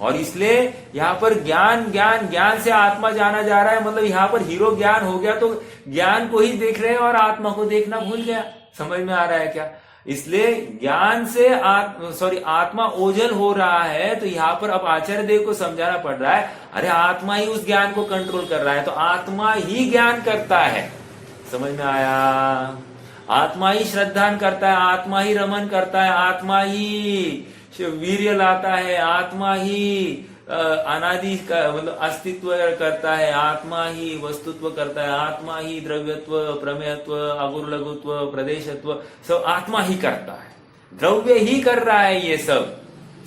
और इसलिए यहां पर ज्ञान ज्ञान ज्ञान से आत्मा जाना जा रहा है, मतलब यहां पर हीरो ज्ञान हो गया तो ज्ञान को ही देख रहे हैं और आत्मा को देखना भूल गया। समझ में आ रहा है क्या? इसलिए ज्ञान से आत्मा ओझल हो रहा है, तो यहां पर अब आचार्य देव को समझाना पड़ रहा है, अरे आत्मा ही उस ज्ञान को कंट्रोल कर रहा है, तो आत्मा ही ज्ञान करता है। समझ में आया? आत्मा ही श्रद्धान करता है, आत्मा ही रमन करता है, आत्मा ही वीर्य लाता है, आत्मा ही अनादि का मतलब अस्तित्व करता है, आत्मा ही वस्तुत्व करता है, आत्मा ही द्रव्यत्व, प्रमेयत्व, अगुर लघुत्व, प्रदेशत्व सब आत्मा ही करता है। द्रव्य ही कर रहा है ये सब।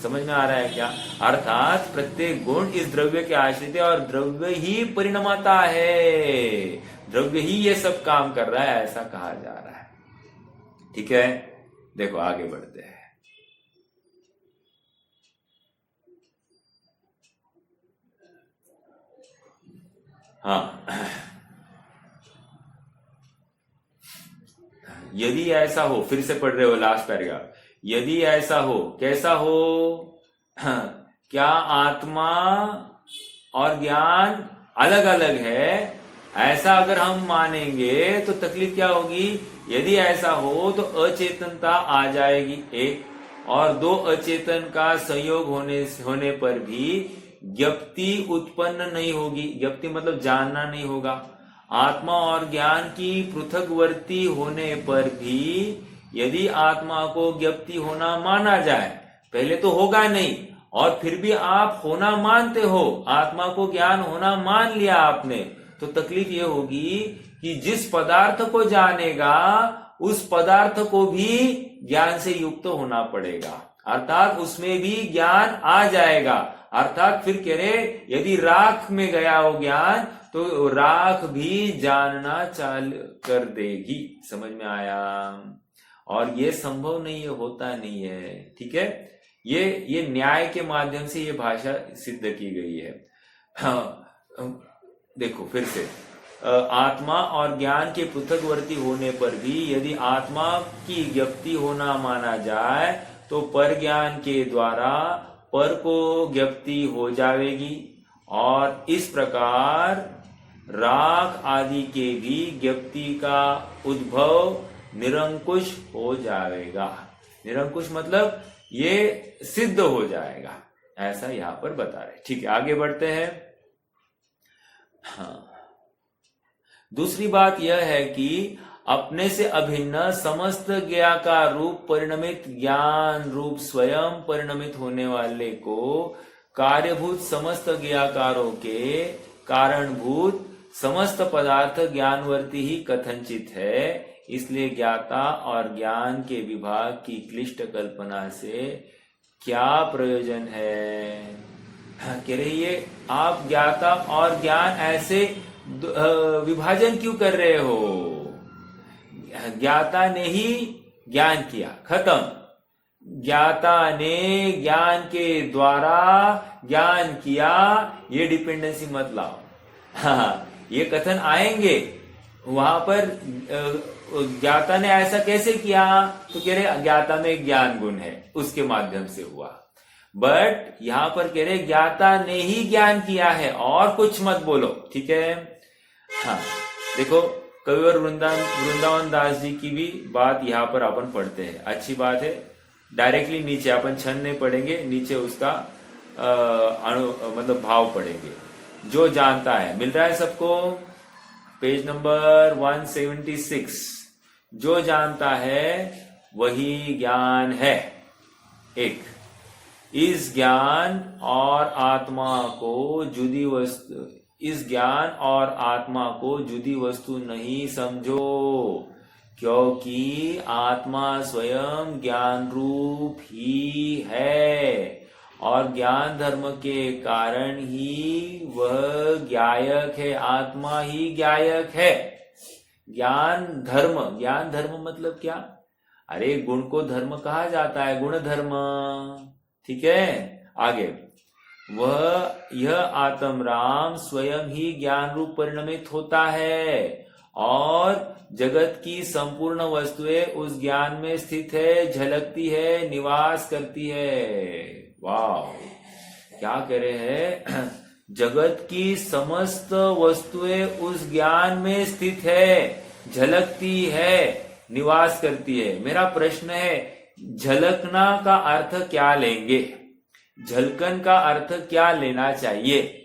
समझ में आ रहा है क्या? अर्थात प्रत्येक गुण इस द्रव्य के आश्रित है और द्रव्य ही परिणमाता है, द्रव्य ही ये सब काम कर रहा है, ऐसा कहा जा रहा है। ठीक है, देखो आगे बढ़ते हैं। हाँ, यदि ऐसा हो, फिर से पढ़ रहे हो लास्ट पैराग्राफ, यदि ऐसा हो, कैसा हो? क्या आत्मा और ज्ञान अलग अलग है, ऐसा अगर हम मानेंगे तो तकलीफ क्या होगी? यदि ऐसा हो तो अचेतनता आ जाएगी एक, और 2 अचेतन का संयोग होने पर भी ज्ञप्ति उत्पन्न नहीं होगी। ज्ञप्ति मतलब जानना नहीं होगा। आत्मा और ज्ञान की पृथकवर्ती होने पर भी यदि आत्मा को ज्ञप्ति होना माना जाए, पहले तो होगा नहीं, और फिर भी आप होना मानते हो, आत्मा को ज्ञान होना मान लिया आपने, तो तकलीफ ये होगी कि जिस पदार्थ को जानेगा उस पदार्थ को भी ज्ञान से युक्त होना पड़ेगा, अर्थात उसमें भी ज्ञान आ जाएगा। अर्थात फिर कह रहे यदि राख में गया हो ज्ञान तो राख भी जानना चालू कर देगी। समझ में आया? और ये संभव नहीं है, होता नहीं है। ठीक है, ये न्याय के माध्यम से ये भाषा सिद्ध की गई है। देखो फिर से, आत्मा और ज्ञान के पृथकवर्ती होने पर भी यदि आत्मा की ज्ञप्ति होना माना जाए तो पर ज्ञान के द्वारा पर को ज्ञप्ति हो जाएगी, और इस प्रकार राग आदि के भी ज्ञप्ति का उद्भव निरंकुश हो जाएगा। निरंकुश मतलब ये सिद्ध हो जाएगा, ऐसा यहां पर बता रहे। ठीक है, आगे बढ़ते हैं। हाँ, दूसरी बात यह है कि अपने से अभिन्न समस्त ज्ञाकार रूप परिणमित ज्ञान रूप स्वयं परिणमित होने वाले को कार्यभूत समस्त ज्ञाकारों के कारणभूत समस्त पदार्थ ज्ञानवर्ती ही कथनचित है। इसलिए ज्ञाता और ज्ञान के विभाग की क्लिष्ट कल्पना से क्या प्रयोजन है? कह रही है आप ज्ञाता और ज्ञान ऐसे विभाजन क्यों कर रहे हो? ज्ञाता ने ही ज्ञान किया, खत्म। ज्ञाता ने ज्ञान के द्वारा ज्ञान किया, ये डिपेंडेंसी मत लाओ। हाँ, ये कथन आएंगे। वहां पर ज्ञाता ने ऐसा कैसे किया, तो कह रहे ज्ञाता में ज्ञान गुण है, उसके माध्यम से हुआ। बट यहां पर कह रहे ज्ञाता ने ही ज्ञान किया है, और कुछ मत बोलो, ठीक है। हाँ देखो, कविवर वृंदावन दास जी की भी बात यहाँ पर अपन पढ़ते हैं, अच्छी बात है। डायरेक्टली नीचे अपन छंद नहीं पढ़ेंगे, नीचे उसका मतलब भाव पढ़ेंगे। जो जानता है, मिल रहा है सबको, पेज नंबर 176। जो जानता है वही ज्ञान है। एक, इस ज्ञान और आत्मा को जुदी वस्तु, इस ज्ञान और आत्मा को जुदी वस्तु नहीं समझो, क्योंकि आत्मा स्वयं ज्ञान रूप ही है, और ज्ञान धर्म के कारण ही वह ज्ञायक है, आत्मा ही ज्ञायक है। ज्ञान धर्म मतलब क्या? अरे गुण को धर्म कहा जाता है, गुण धर्म, ठीक है। आगे, यह आत्म राम स्वयं ही ज्ञान रूप परिणमित होता है, और जगत की संपूर्ण वस्तुएं उस ज्ञान में स्थित है, झलकती है, निवास करती है। वाह, क्या कह रहे हैं? जगत की समस्त वस्तुएं उस ज्ञान में स्थित है, झलकती है, निवास करती है। मेरा प्रश्न है, झलकना का अर्थ क्या लेंगे? झलकन का अर्थ क्या लेना चाहिए?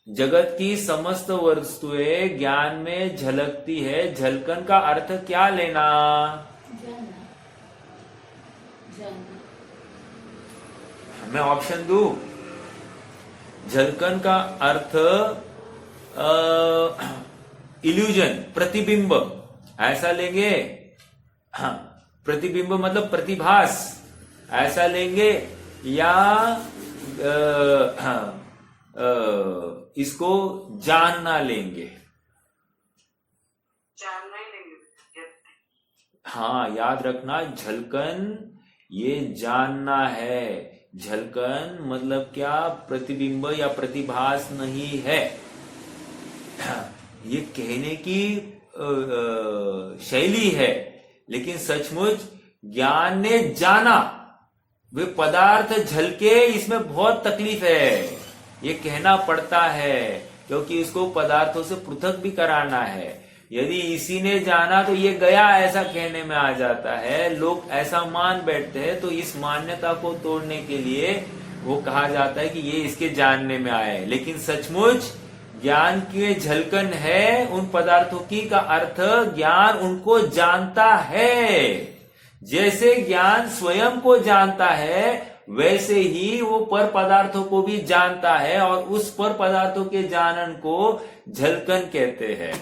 जगत की समस्त वस्तुएं ज्ञान में झलकती है, झलकन का अर्थ क्या लेना? मैं ऑप्शन दूं? झलकन का अर्थ इल्यूजन, प्रतिबिंब, ऐसा लेंगे। हाँ, प्रतिबिंब मतलब प्रतिभास, ऐसा लेंगे, या इसको जानना लेंगे? जानना ही लेंगे। हाँ, याद रखना, झलकन ये जानना है। झलकन मतलब क्या? प्रतिबिंब या प्रतिभास नहीं है। ये कहने की शैली है, लेकिन सचमुच ज्ञान ने जाना, वे पदार्थ झलके, इसमें बहुत तकलीफ है। ये कहना पड़ता है, क्योंकि इसको पदार्थों से पृथक भी कराना है। यदि इसी ने जाना तो ये गया, ऐसा कहने में आ जाता है। लोग ऐसा मान बैठते हैं, तो इस मान्यता को तोड़ने के लिए वो कहा जाता है कि ये इसके जानने में आए। लेकिन सचमुच ज्ञान की झलकन है उन पदार्थों की, का अर्थ ज्ञान उनको जानता है। जैसे ज्ञान स्वयं को जानता है, वैसे ही वो पर पदार्थों को भी जानता है, और उस पर पदार्थों के जानन को झलकन कहते हैं।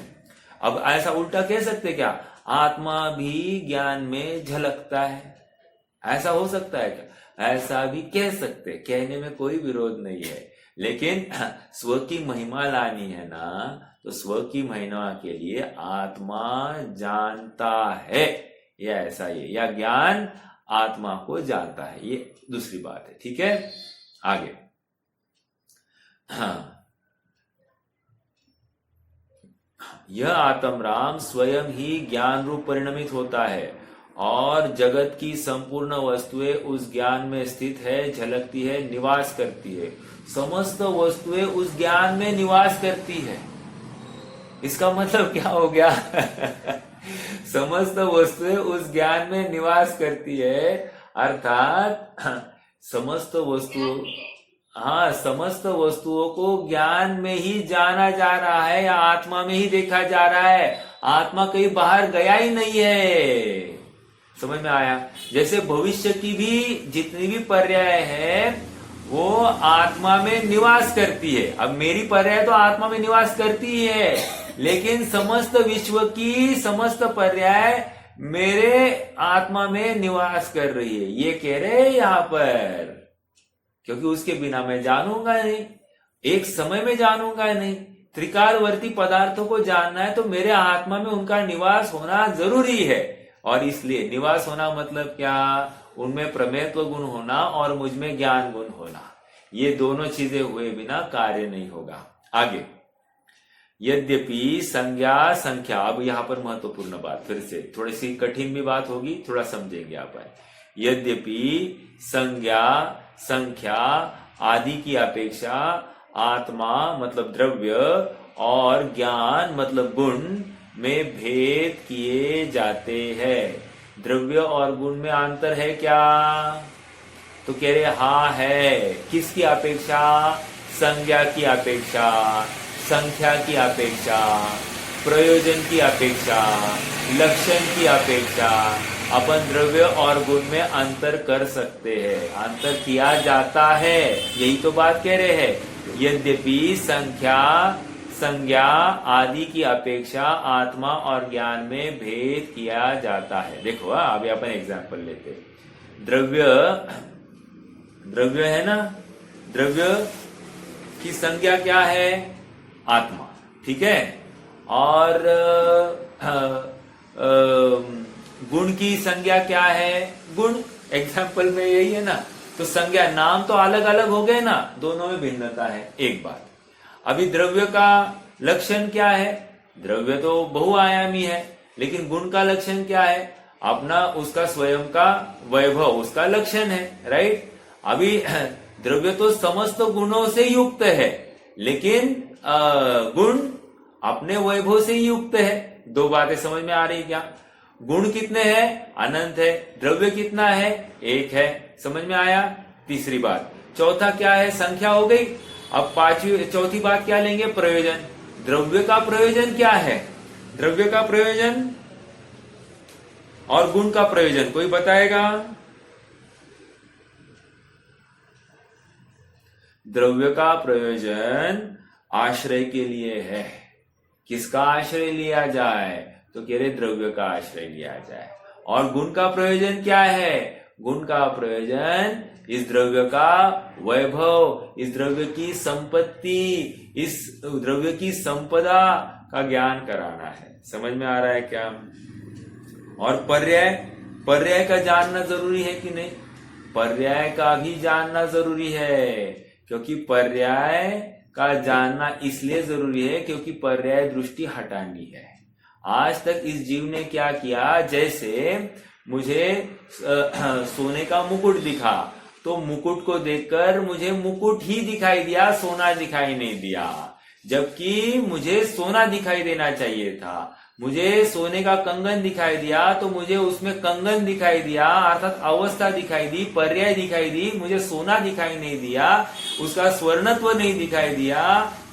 अब ऐसा उल्टा कह सकते क्या? आत्मा भी ज्ञान में झलकता है, ऐसा हो सकता है क्या? ऐसा भी कह सकते, कहने में कोई विरोध नहीं है। लेकिन स्व की महिमा लानी है ना, तो स्व की महिमा के लिए आत्मा जानता है, या ऐसा ये, या ज्ञान आत्मा को जानता है, ये दूसरी बात है, ठीक है। आगे, हाँ, यह आत्म राम स्वयं ही ज्ञान रूप परिणमित होता है, और जगत की संपूर्ण वस्तुएं उस ज्ञान में स्थित है, झलकती है, निवास करती है। समस्त वस्तुएं उस ज्ञान में निवास करती है। इसका मतलब क्या हो गया? समस्त वस्तुएं उस ज्ञान में निवास करती है, अर्थात समस्त वस्तुओं, हाँ, समस्त वस्तुओं को ज्ञान में ही जाना जा रहा है, या आत्मा में ही देखा जा रहा है। आत्मा कहीं बाहर गया ही नहीं है। समझ में आया? जैसे भविष्य की भी जितनी भी पर्याय है, वो आत्मा में निवास करती है। अब मेरी पर्याय तो आत्मा में निवास करती ही है, लेकिन समस्त विश्व की समस्त पर्याय मेरे आत्मा में निवास कर रही है, ये कह रहे हैं यहां पर। क्योंकि उसके बिना मैं जानूंगा नहीं, एक समय में जानूंगा नहीं। त्रिकालवर्ती पदार्थों को जानना है तो मेरे आत्मा में उनका निवास होना जरूरी है। और इसलिए निवास होना मतलब क्या? उनमें प्रमेयत्व गुण होना और मुझ में ज्ञान गुण होना। ये दोनों चीजें हुए बिना कार्य नहीं होगा। आगे, यद्यपि संज्ञा संख्या, अब यहां पर महत्वपूर्ण बात, फिर से थोड़ी सी कठिन भी बात होगी, थोड़ा समझेंगे आप। यद्यपि संज्ञा संख्या आदि की अपेक्षा आत्मा मतलब द्रव्य और ज्ञान मतलब गुण में भेद किए जाते हैं। द्रव्य और गुण में अंतर है क्या? तो कह रहे हाँ है। किसकी अपेक्षा? संज्ञा की अपेक्षा, संख्या की अपेक्षा, प्रयोजन की अपेक्षा, लक्षण की अपेक्षा अपन द्रव्य और गुण में अंतर कर सकते हैं, अंतर किया जाता है। यही तो बात कह रहे हैं। यद्यपि संज्ञा आदि की अपेक्षा आत्मा और ज्ञान में भेद किया जाता है। देखो अभी अपन एग्जांपल लेते हैं। द्रव्य है ना, द्रव्य की संज्ञा क्या है? आत्मा, ठीक है। और गुण की संज्ञा क्या है? गुण। एग्जाम्पल में यही है ना। तो संज्ञा, नाम तो अलग अलग हो गए ना, दोनों में भिन्नता है। एक बात। अभी द्रव्य का लक्षण क्या है? द्रव्य तो बहुआयामी है, लेकिन गुण का लक्षण क्या है? अपना उसका स्वयं का वैभव उसका लक्षण है, राइट। अभी द्रव्य तो समस्त गुणों से युक्त है, लेकिन गुण अपने वैभव से युक्त है। दो बातें समझ में आ रही क्या? गुण कितने हैं? अनंत है। द्रव्य कितना है? एक है। समझ में आया? तीसरी बात। चौथा क्या है? संख्या हो गई। अब चौथी बात क्या लेंगे? प्रयोजन। द्रव्य का प्रयोजन क्या है? द्रव्य का प्रयोजन और गुण का प्रयोजन कोई बताएगा? द्रव्य का प्रयोजन आश्रय के लिए है। किसका आश्रय लिया जाए? तो कह रहे द्रव्य का आश्रय लिया जाए। और गुण का प्रयोजन क्या है? गुण का प्रयोजन इस द्रव्य का वैभव, इस द्रव्य की संपत्ति, इस द्रव्य की संपदा का ज्ञान कराना है। समझ में आ रहा है क्या? और पर्याय का जानना जरूरी है कि नहीं? पर्याय का भी जानना जरूरी है, क्योंकि पर्याय का जानना इसलिए जरूरी है क्योंकि पर्याय दृष्टि हटानी है। आज तक इस जीव ने क्या किया? जैसे मुझे सोने का मुकुट दिखा, तो मुकुट को देखकर मुझे मुकुट ही दिखाई दिया, सोना दिखाई नहीं दिया। जबकि मुझे सोना दिखाई देना चाहिए था। मुझे सोने का कंगन दिखाई दिया तो मुझे उसमें कंगन दिखाई दिया, अर्थात अवस्था दिखाई दी, पर्याय दिखाई दी। मुझे सोना दिखाई नहीं दिया, उसका स्वर्णत्व नहीं दिखाई दिया।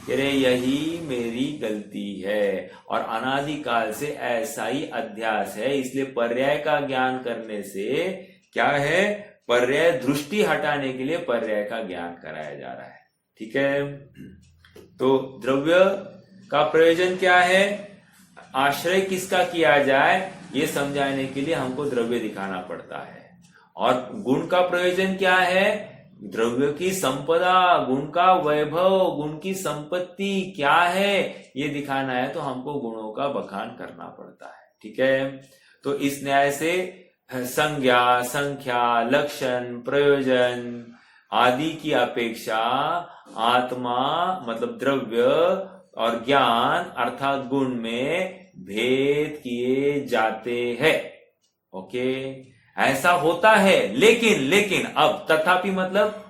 अरे यही मेरी गलती है और अनादिकाल से ऐसा ही अध्यास है। इसलिए पर्याय का ज्ञान करने से क्या है? पर्याय दृष्टि हटाने के लिए पर्याय का ज्ञान कराया जा रहा है। ठीक है। तो द्रव्य का प्रयोजन क्या है? आश्रय किसका किया जाए ये समझाने के लिए हमको द्रव्य दिखाना पड़ता है। और गुण का प्रयोजन क्या है? द्रव्य की संपदा, गुण का वैभव, गुण की संपत्ति क्या है ये दिखाना है, तो हमको गुणों का बखान करना पड़ता है। ठीक है। तो इस न्याय से संज्ञा, संख्या, लक्षण, प्रयोजन आदि की अपेक्षा आत्मा मतलब द्रव्य और ज्ञान अर्थात गुण में भेद किए जाते हैं। ओके, ऐसा होता है। लेकिन अब तथापि मतलब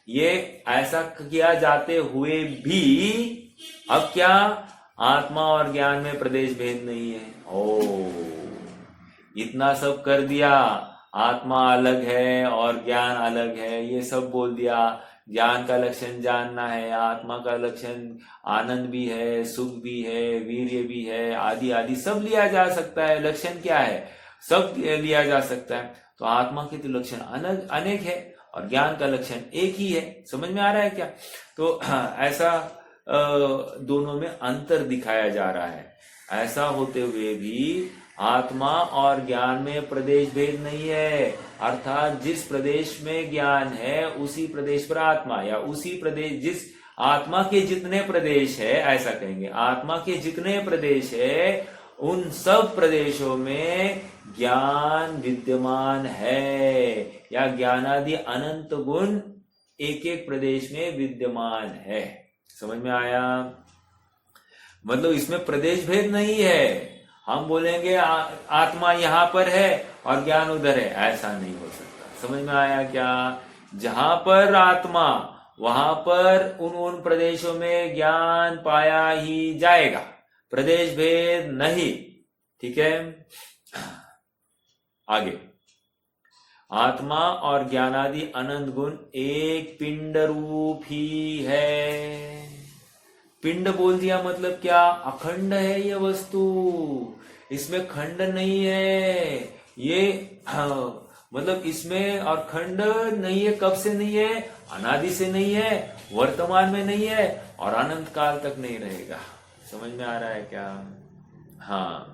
ये ऐसा किया जाते हुए भी अब क्या? आत्मा और ज्ञान में प्रदेश भेद नहीं है। इतना सब कर दिया, आत्मा अलग है और ज्ञान अलग है, ये सब बोल दिया। ज्ञान का लक्षण जानना है, आत्मा का लक्षण आनंद भी है, सुख भी है, वीर्य भी है, आदि आदि सब लिया जा सकता है। लक्षण क्या है? सब लिया जा सकता है। तो आत्मा के तो लक्षण अनेक है और ज्ञान का लक्षण एक ही है। समझ में आ रहा है क्या? तो ऐसा दोनों में अंतर दिखाया जा रहा है। ऐसा होते हुए भी आत्मा और ज्ञान में प्रदेश भेद नहीं है। अर्थात जिस प्रदेश में ज्ञान है उसी प्रदेश पर आत्मा, या उसी प्रदेश जिस आत्मा के जितने प्रदेश है, ऐसा कहेंगे, आत्मा के जितने प्रदेश है उन सब प्रदेशों में ज्ञान विद्यमान है, या ज्ञानादि अनंत गुण एक एक प्रदेश में विद्यमान है। समझ में आया? मतलब इसमें प्रदेश भेद नहीं है। हम बोलेंगे आत्मा यहाँ पर है और ज्ञान उधर है, ऐसा नहीं हो सकता। समझ में आया क्या? जहां पर आत्मा वहां पर उन प्रदेशों में ज्ञान पाया ही जाएगा, प्रदेश भेद नहीं। ठीक है, आगे। आत्मा और ज्ञानादि अनंत गुण एक पिंड रूप ही है। पिंड बोल दिया मतलब क्या? अखंड है ये वस्तु, इसमें खंड नहीं है। ये मतलब इसमें और खंड नहीं है। कब से नहीं है? अनादि से नहीं है, वर्तमान में नहीं है और अनंत काल तक नहीं रहेगा। समझ में आ रहा है क्या? हाँ,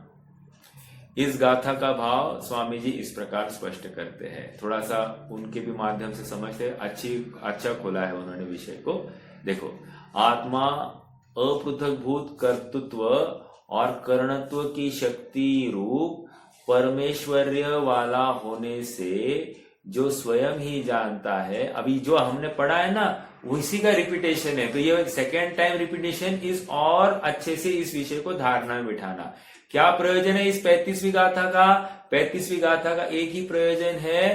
इस गाथा का भाव स्वामी जी इस प्रकार स्पष्ट करते हैं। थोड़ा सा उनके भी माध्यम से समझते, अच्छा खोला है उन्होंने विषय को। देखो, आत्मा अपृथकभूत कर्तृत्व और करणत्व की शक्ति रूप परमेश्वर्य वाला होने से जो स्वयं ही जानता है। अभी जो हमने पढ़ा है ना, उसी का रिपीटेशन है। तो ये सेकेंड टाइम रिपीटेशन इस और अच्छे से इस विषय को धारणा में बिठाना। क्या प्रयोजन है इस 35वीं गाथा का? 35वीं गाथा का एक ही प्रयोजन है,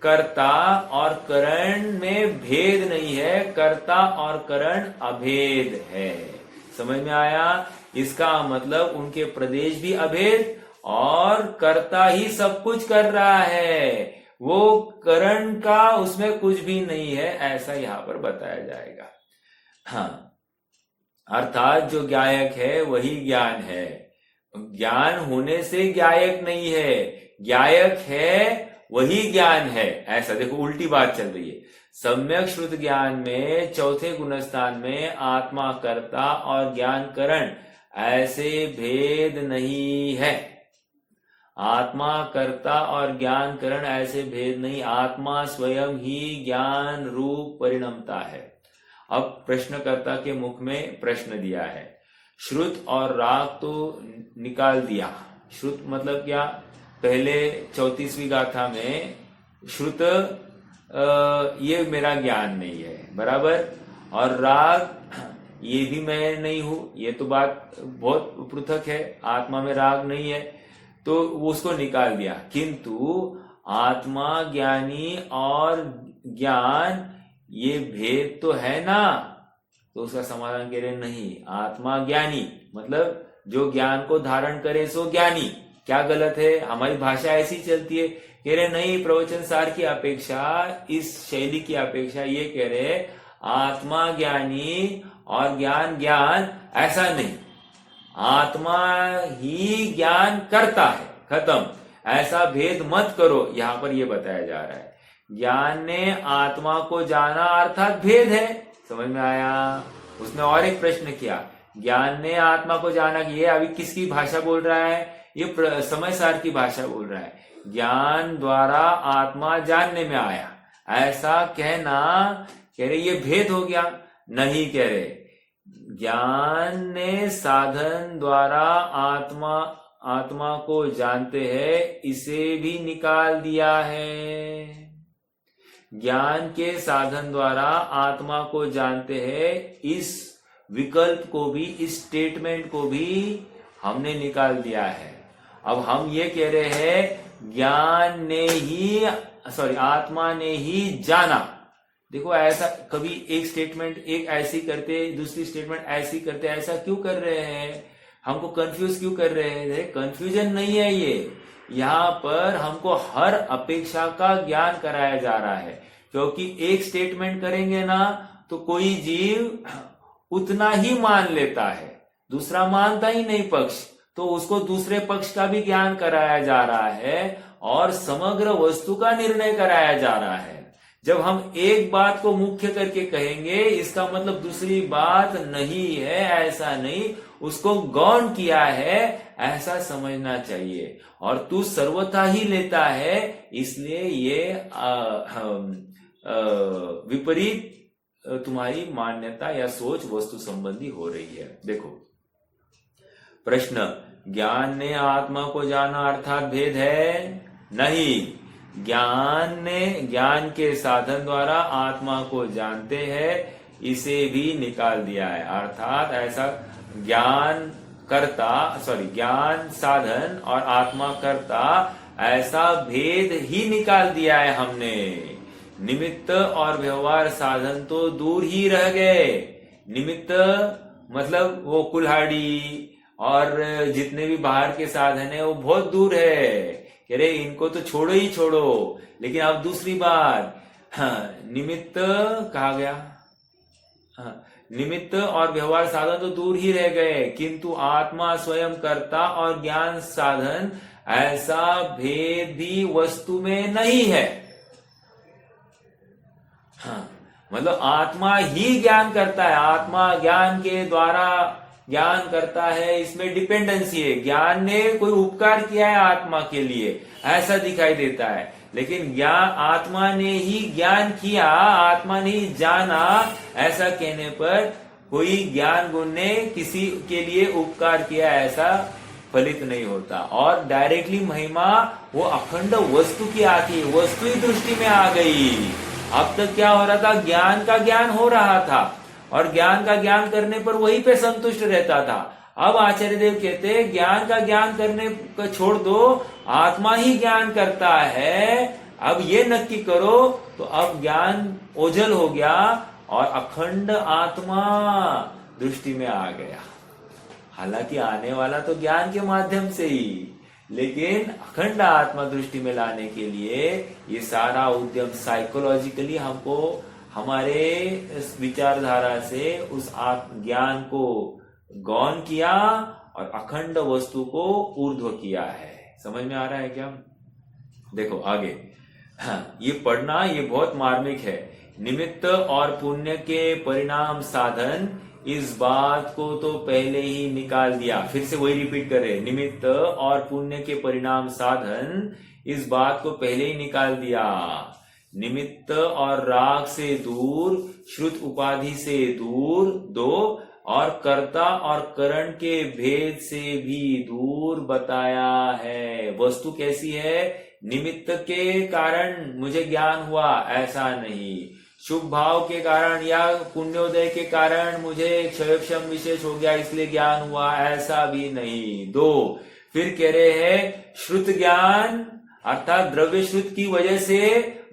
कर्ता और करण में भेद नहीं है, कर्ता और करण अभेद है। समझ में आया? इसका मतलब उनके प्रदेश भी अभेद और कर्ता ही सब कुछ कर रहा है, वो करण का उसमें कुछ भी नहीं है, ऐसा यहां पर बताया जाएगा। हाँ, अर्थात जो ज्ञायक है वही ज्ञान है, ज्ञान होने से ज्ञायक नहीं है, ज्ञायक है वही ज्ञान है। ऐसा देखो, उल्टी बात चल रही है। सम्यक श्रुत ज्ञान में चौथे गुणस्थान में आत्मा कर्ता और ज्ञान करण ऐसे भेद नहीं है। आत्मा कर्ता और ज्ञान करण ऐसे भेद नहीं, आत्मा स्वयं ही ज्ञान रूप परिणमता है। अब प्रश्नकर्ता के मुख में प्रश्न दिया है। श्रुत और राग तो निकाल दिया। श्रुत मतलब क्या? पहले 34वीं गाथा में श्रुत ये मेरा ज्ञान नहीं है, बराबर, और राग ये भी मैं नहीं हूं, ये तो बात बहुत पृथक है। आत्मा में राग नहीं है तो उसको निकाल दिया। किंतु आत्मा ज्ञानी और ज्ञान ये भेद तो है ना, तो उसका समाधान कह रहे नहीं। आत्मा ज्ञानी मतलब जो ज्ञान को धारण करे सो ज्ञानी। क्या गलत है? हमारी भाषा ऐसी चलती है। कह रहे नहीं, प्रवचन सार की अपेक्षा, इस शैली की अपेक्षा ये कह रहे आत्मा ज्ञानी और ज्ञान ज्ञान, ऐसा नहीं। आत्मा ही ज्ञान करता है, खत्म। ऐसा भेद मत करो, यहां पर यह बताया जा रहा है। ज्ञान ने आत्मा को जाना अर्थात भेद है। समझ में आया? उसने और एक प्रश्न किया, ज्ञान ने आत्मा को जाना, ये अभी किसकी भाषा बोल रहा है? ये समय सार की भाषा बोल रहा है। ज्ञान द्वारा आत्मा जानने में आया, ऐसा कहना, कह रहे ये भेद हो गया। नहीं, कह रहे ज्ञान ने साधन द्वारा आत्मा को जानते हैं, इसे भी निकाल दिया है। ज्ञान के साधन द्वारा आत्मा को जानते हैं, इस विकल्प को भी, इस स्टेटमेंट को भी हमने निकाल दिया है। अब हम ये कह रहे हैं ज्ञान ने ही, आत्मा ने ही जाना। देखो, ऐसा कभी एक स्टेटमेंट एक ऐसी करते, दूसरी स्टेटमेंट ऐसी करते, ऐसा क्यों कर रहे हैं? हमको कंफ्यूज क्यों कर रहे हैं? कंफ्यूजन नहीं है ये, यहाँ पर हमको हर अपेक्षा का ज्ञान कराया जा रहा है। क्योंकि एक स्टेटमेंट करेंगे ना तो कोई जीव उतना ही मान लेता है, दूसरा मानता ही नहीं पक्ष, तो उसको दूसरे पक्ष का भी ज्ञान कराया जा रहा है और समग्र वस्तु का निर्णय कराया जा रहा है। जब हम एक बात को मुख्य करके कहेंगे, इसका मतलब दूसरी बात नहीं है, ऐसा नहीं, उसको गौण किया है, ऐसा समझना चाहिए। और तू सर्वथा ही लेता है, इसलिए ये विपरीत तुम्हारी मान्यता या सोच वस्तु संबंधी हो रही है। देखो प्रश्न, ज्ञान ने आत्मा को जाना अर्थात भेद है? नहीं, ज्ञान के साधन द्वारा आत्मा को जानते हैं, इसे भी निकाल दिया है। अर्थात ऐसा ज्ञान साधन और आत्मा कर्ता ऐसा भेद ही निकाल दिया है हमने। निमित्त और व्यवहार साधन तो दूर ही रह गए। निमित्त मतलब वो कुल्हाड़ी और जितने भी बाहर के साधन है वो बहुत दूर है, कह रहे इनको तो छोड़ो ही छोड़ो। लेकिन अब दूसरी बात, निमित्त कहा गया, निमित्त और व्यवहार साधन तो दूर ही रह गए, किंतु आत्मा स्वयं कर्ता और ज्ञान साधन ऐसा भेद भी वस्तु में नहीं है। मतलब आत्मा ही ज्ञान करता है, आत्मा ज्ञान के द्वारा ज्ञान करता है, इसमें डिपेंडेंसी है। ज्ञान ने कोई उपकार किया है आत्मा के लिए, ऐसा दिखाई देता है। लेकिन ज्ञान आत्मा ने ही ज्ञान किया, आत्मा ने ही जाना, ऐसा कहने पर कोई ज्ञान गुण ने किसी के लिए उपकार किया ऐसा फलित नहीं होता। और डायरेक्टली महिमा वो अखंड वस्तु की आती है, वस्तु ही दृष्टि में आ गई। अब तक क्या हो रहा था, ज्ञान का ज्ञान हो रहा था और ज्ञान का ज्ञान करने पर वहीं पे संतुष्ट रहता था। अब आचार्य देव कहते हैं ज्ञान का ज्ञान करने को छोड़ दो, आत्मा ही ज्ञान करता है। अब ये नक्की करो तो अब ज्ञान ओझल हो गया और अखंड आत्मा दृष्टि में आ गया। हालांकि आने वाला तो ज्ञान के माध्यम से ही, लेकिन अखंड आत्मा दृष्टि में लाने के लिए ये सारा उद्यम साइकोलॉजिकली हमको हमारे इस विचारधारा से उस ज्ञान को गौण किया और अखंड वस्तु को ऊर्ध्व किया है। समझ में आ रहा है क्या? देखो आगे, ये पढ़ना ये बहुत मार्मिक है। निमित्त और पुण्य के परिणाम साधन, इस बात को तो पहले ही निकाल दिया। फिर से वही रिपीट कर रहे, निमित्त और पुण्य के परिणाम साधन, इस बात को पहले ही निकाल दिया। निमित्त और राग से दूर, श्रुत उपाधि से दूर दो, और कर्ता और करण के भेद से भी दूर बताया है। वस्तु कैसी है? निमित्त के कारण मुझे ज्ञान हुआ, ऐसा नहीं। शुभ भाव के कारण या पुण्योदय के कारण मुझे क्षयक्षम विशेष हो गया इसलिए ज्ञान हुआ, ऐसा भी नहीं। दो, फिर कह रहे हैं श्रुत ज्ञान अर्थात द्रव्य श्रुत की वजह से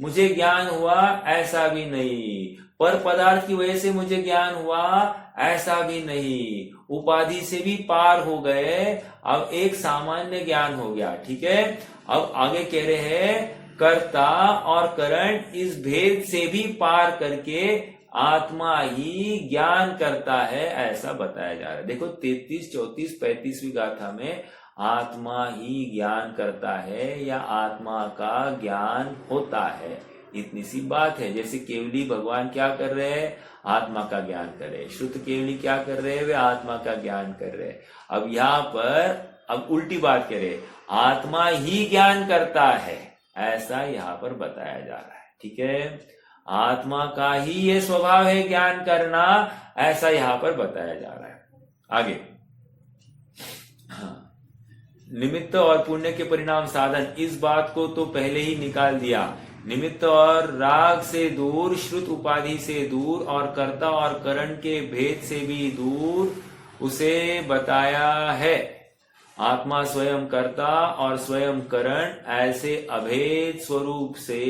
मुझे ज्ञान हुआ, ऐसा भी नहीं। पर पदार्थ की वजह से मुझे ज्ञान हुआ, ऐसा भी नहीं। उपाधि से भी पार हो गए, अब एक सामान्य ज्ञान हो गया। ठीक है, अब आगे कह रहे हैं कर्ता और करण इस भेद से भी पार करके आत्मा ही ज्ञान करता है, ऐसा बताया जा रहा है। देखो 33, 34, 35वीं गाथा में आत्मा ही ज्ञान करता है या आत्मा का ज्ञान होता है, इतनी सी बात है। जैसे केवली भगवान क्या कर रहे हैं? आत्मा का ज्ञान कर रहे हैं। श्रुत केवली क्या कर रहे हैं? वे आत्मा का ज्ञान कर रहे हैं। अब यहाँ पर अब उल्टी बात करे, आत्मा ही ज्ञान करता है, ऐसा यहाँ पर बताया जा रहा है। ठीक है, आत्मा का ही ये स्वभाव है ज्ञान करना, ऐसा यहाँ पर बताया जा रहा है। आगे, निमित्त और पुण्य के परिणाम साधन, इस बात को तो पहले ही निकाल दिया। निमित्त और राग से दूर, श्रुत उपाधि से दूर और कर्ता और करण के भेद से भी दूर उसे बताया है। आत्मा स्वयं कर्ता और स्वयं करण ऐसे अभेद स्वरूप से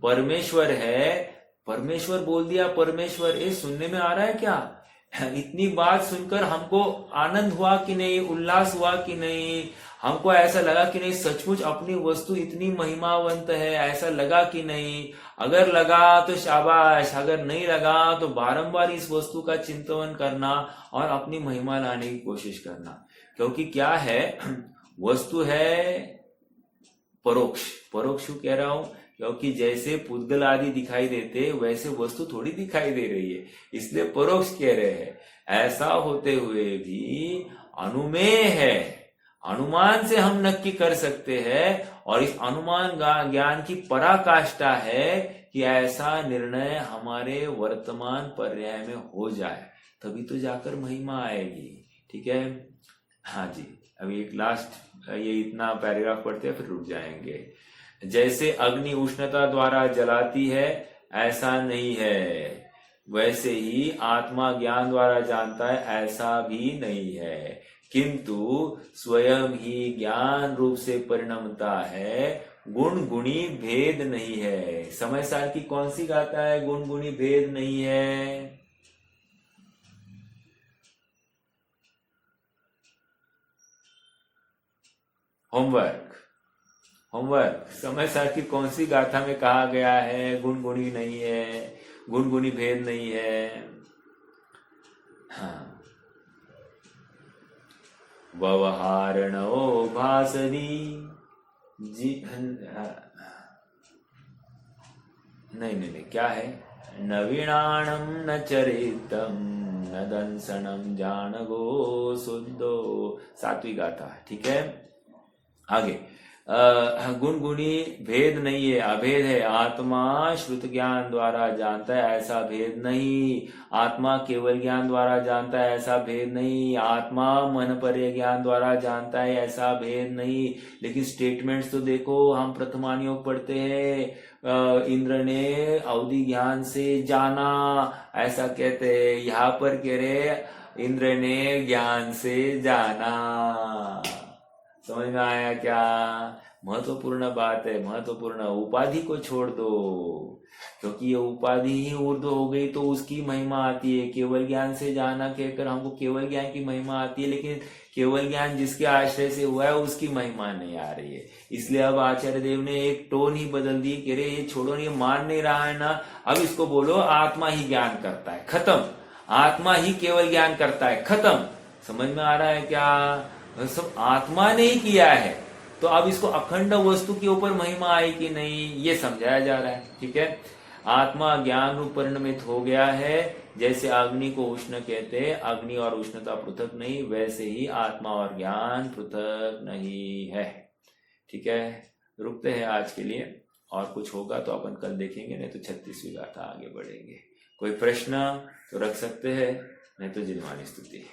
परमेश्वर है। परमेश्वर बोल दिया, परमेश्वर, ये सुनने में आ रहा है क्या? इतनी बात सुनकर हमको आनंद हुआ कि नहीं, उल्लास हुआ कि नहीं? हमको ऐसा लगा कि नहीं सचमुच अपनी वस्तु इतनी महिमावंत है, ऐसा लगा कि नहीं? अगर लगा तो शाबाश, अगर नहीं लगा तो बारंबार इस वस्तु का चिंतन करना और अपनी महिमा लाने की कोशिश करना। क्योंकि क्या है, वस्तु है परोक्ष। परोक्ष क्यों कह रहा हूं? क्योंकि जैसे पुद्गल आदि दिखाई देते वैसे वस्तु थोड़ी दिखाई दे रही है, इसलिए परोक्ष कह रहे हैं। ऐसा होते हुए भी अनुमेय है, अनुमान से हम नक्की कर सकते हैं, और इस अनुमान ज्ञान की पराकाष्ठा है कि ऐसा निर्णय हमारे वर्तमान पर्याय में हो जाए, तभी तो जाकर महिमा आएगी। ठीक है, हाँ जी, अभी एक लास्ट ये इतना पैराग्राफ पढ़ते हैं फिर रुक जाएंगे। जैसे अग्नि उष्णता द्वारा जलाती है, ऐसा नहीं है। वैसे ही आत्मा ज्ञान द्वारा जानता है ऐसा भी नहीं है, किंतु स्वयं ही ज्ञान रूप से परिणमता है, गुण गुणी भेद नहीं है। समय सार की कौन सी गाथा है गुण गुणी भेद नहीं है? होमवर्क समय सार की कौन सी गाथा में कहा गया है गुण गुणी नहीं है, गुण गुणी भेद नहीं है? हाँ, व्यवहारणो भासरी जी नहीं, क्या है? नवीणाणम न चरितम न दंसनम जानगो शुद्धो, 7वीं गाथा। ठीक है, आगे गुण गुणी भेद नहीं है, अभेद है। आत्मा श्रुत ज्ञान द्वारा जानता है ऐसा भेद नहीं, आत्मा केवल ज्ञान द्वारा जानता है ऐसा भेद नहीं, आत्मा मन पर्य ज्ञान द्वारा जानता है ऐसा भेद नहीं। लेकिन स्टेटमेंट्स तो देखो, हम प्रथमानुयोग पढ़ते हैं, इंद्र ने अवधि ज्ञान से जाना ऐसा कहते हैं, यहाँ पर कह रहे इंद्र ने ज्ञान से जाना। समझ में आया क्या? महत्वपूर्ण बात है, महत्वपूर्ण। उपाधि को छोड़ दो, क्योंकि ये उपाधि ही ऊर्ध्व हो गई तो उसकी महिमा आती है। केवल ज्ञान से जाना कहकर हमको केवल ज्ञान की महिमा आती है, लेकिन केवल ज्ञान जिसके आश्रय से हुआ है उसकी महिमा नहीं आ रही है। इसलिए अब आचार्य देव ने एक टोन ही बदल दी कि रे ये छोड़ो, ये मान नहीं रहा है ना, अब इसको बोलो आत्मा ही ज्ञान करता है, खत्म। आत्मा ही केवल ज्ञान करता है, खत्म। समझ में आ रहा है क्या? सब आत्मा ने ही किया है, तो अब इसको अखंड वस्तु के ऊपर महिमा आई कि नहीं, ये समझाया जा रहा है। ठीक है, आत्मा ज्ञान रूप परिणमित हो गया है। जैसे अग्नि को उष्ण कहते हैं, अग्नि और उष्णता पृथक नहीं, वैसे ही आत्मा और ज्ञान पृथक नहीं है। ठीक है, रुकते हैं आज के लिए, और कुछ होगा तो अपन कल देखेंगे, नहीं तो 36वीं गाथा आगे बढ़ेंगे। कोई प्रश्न तो रख सकते हैं, नहीं तो जिनवानी स्तुति।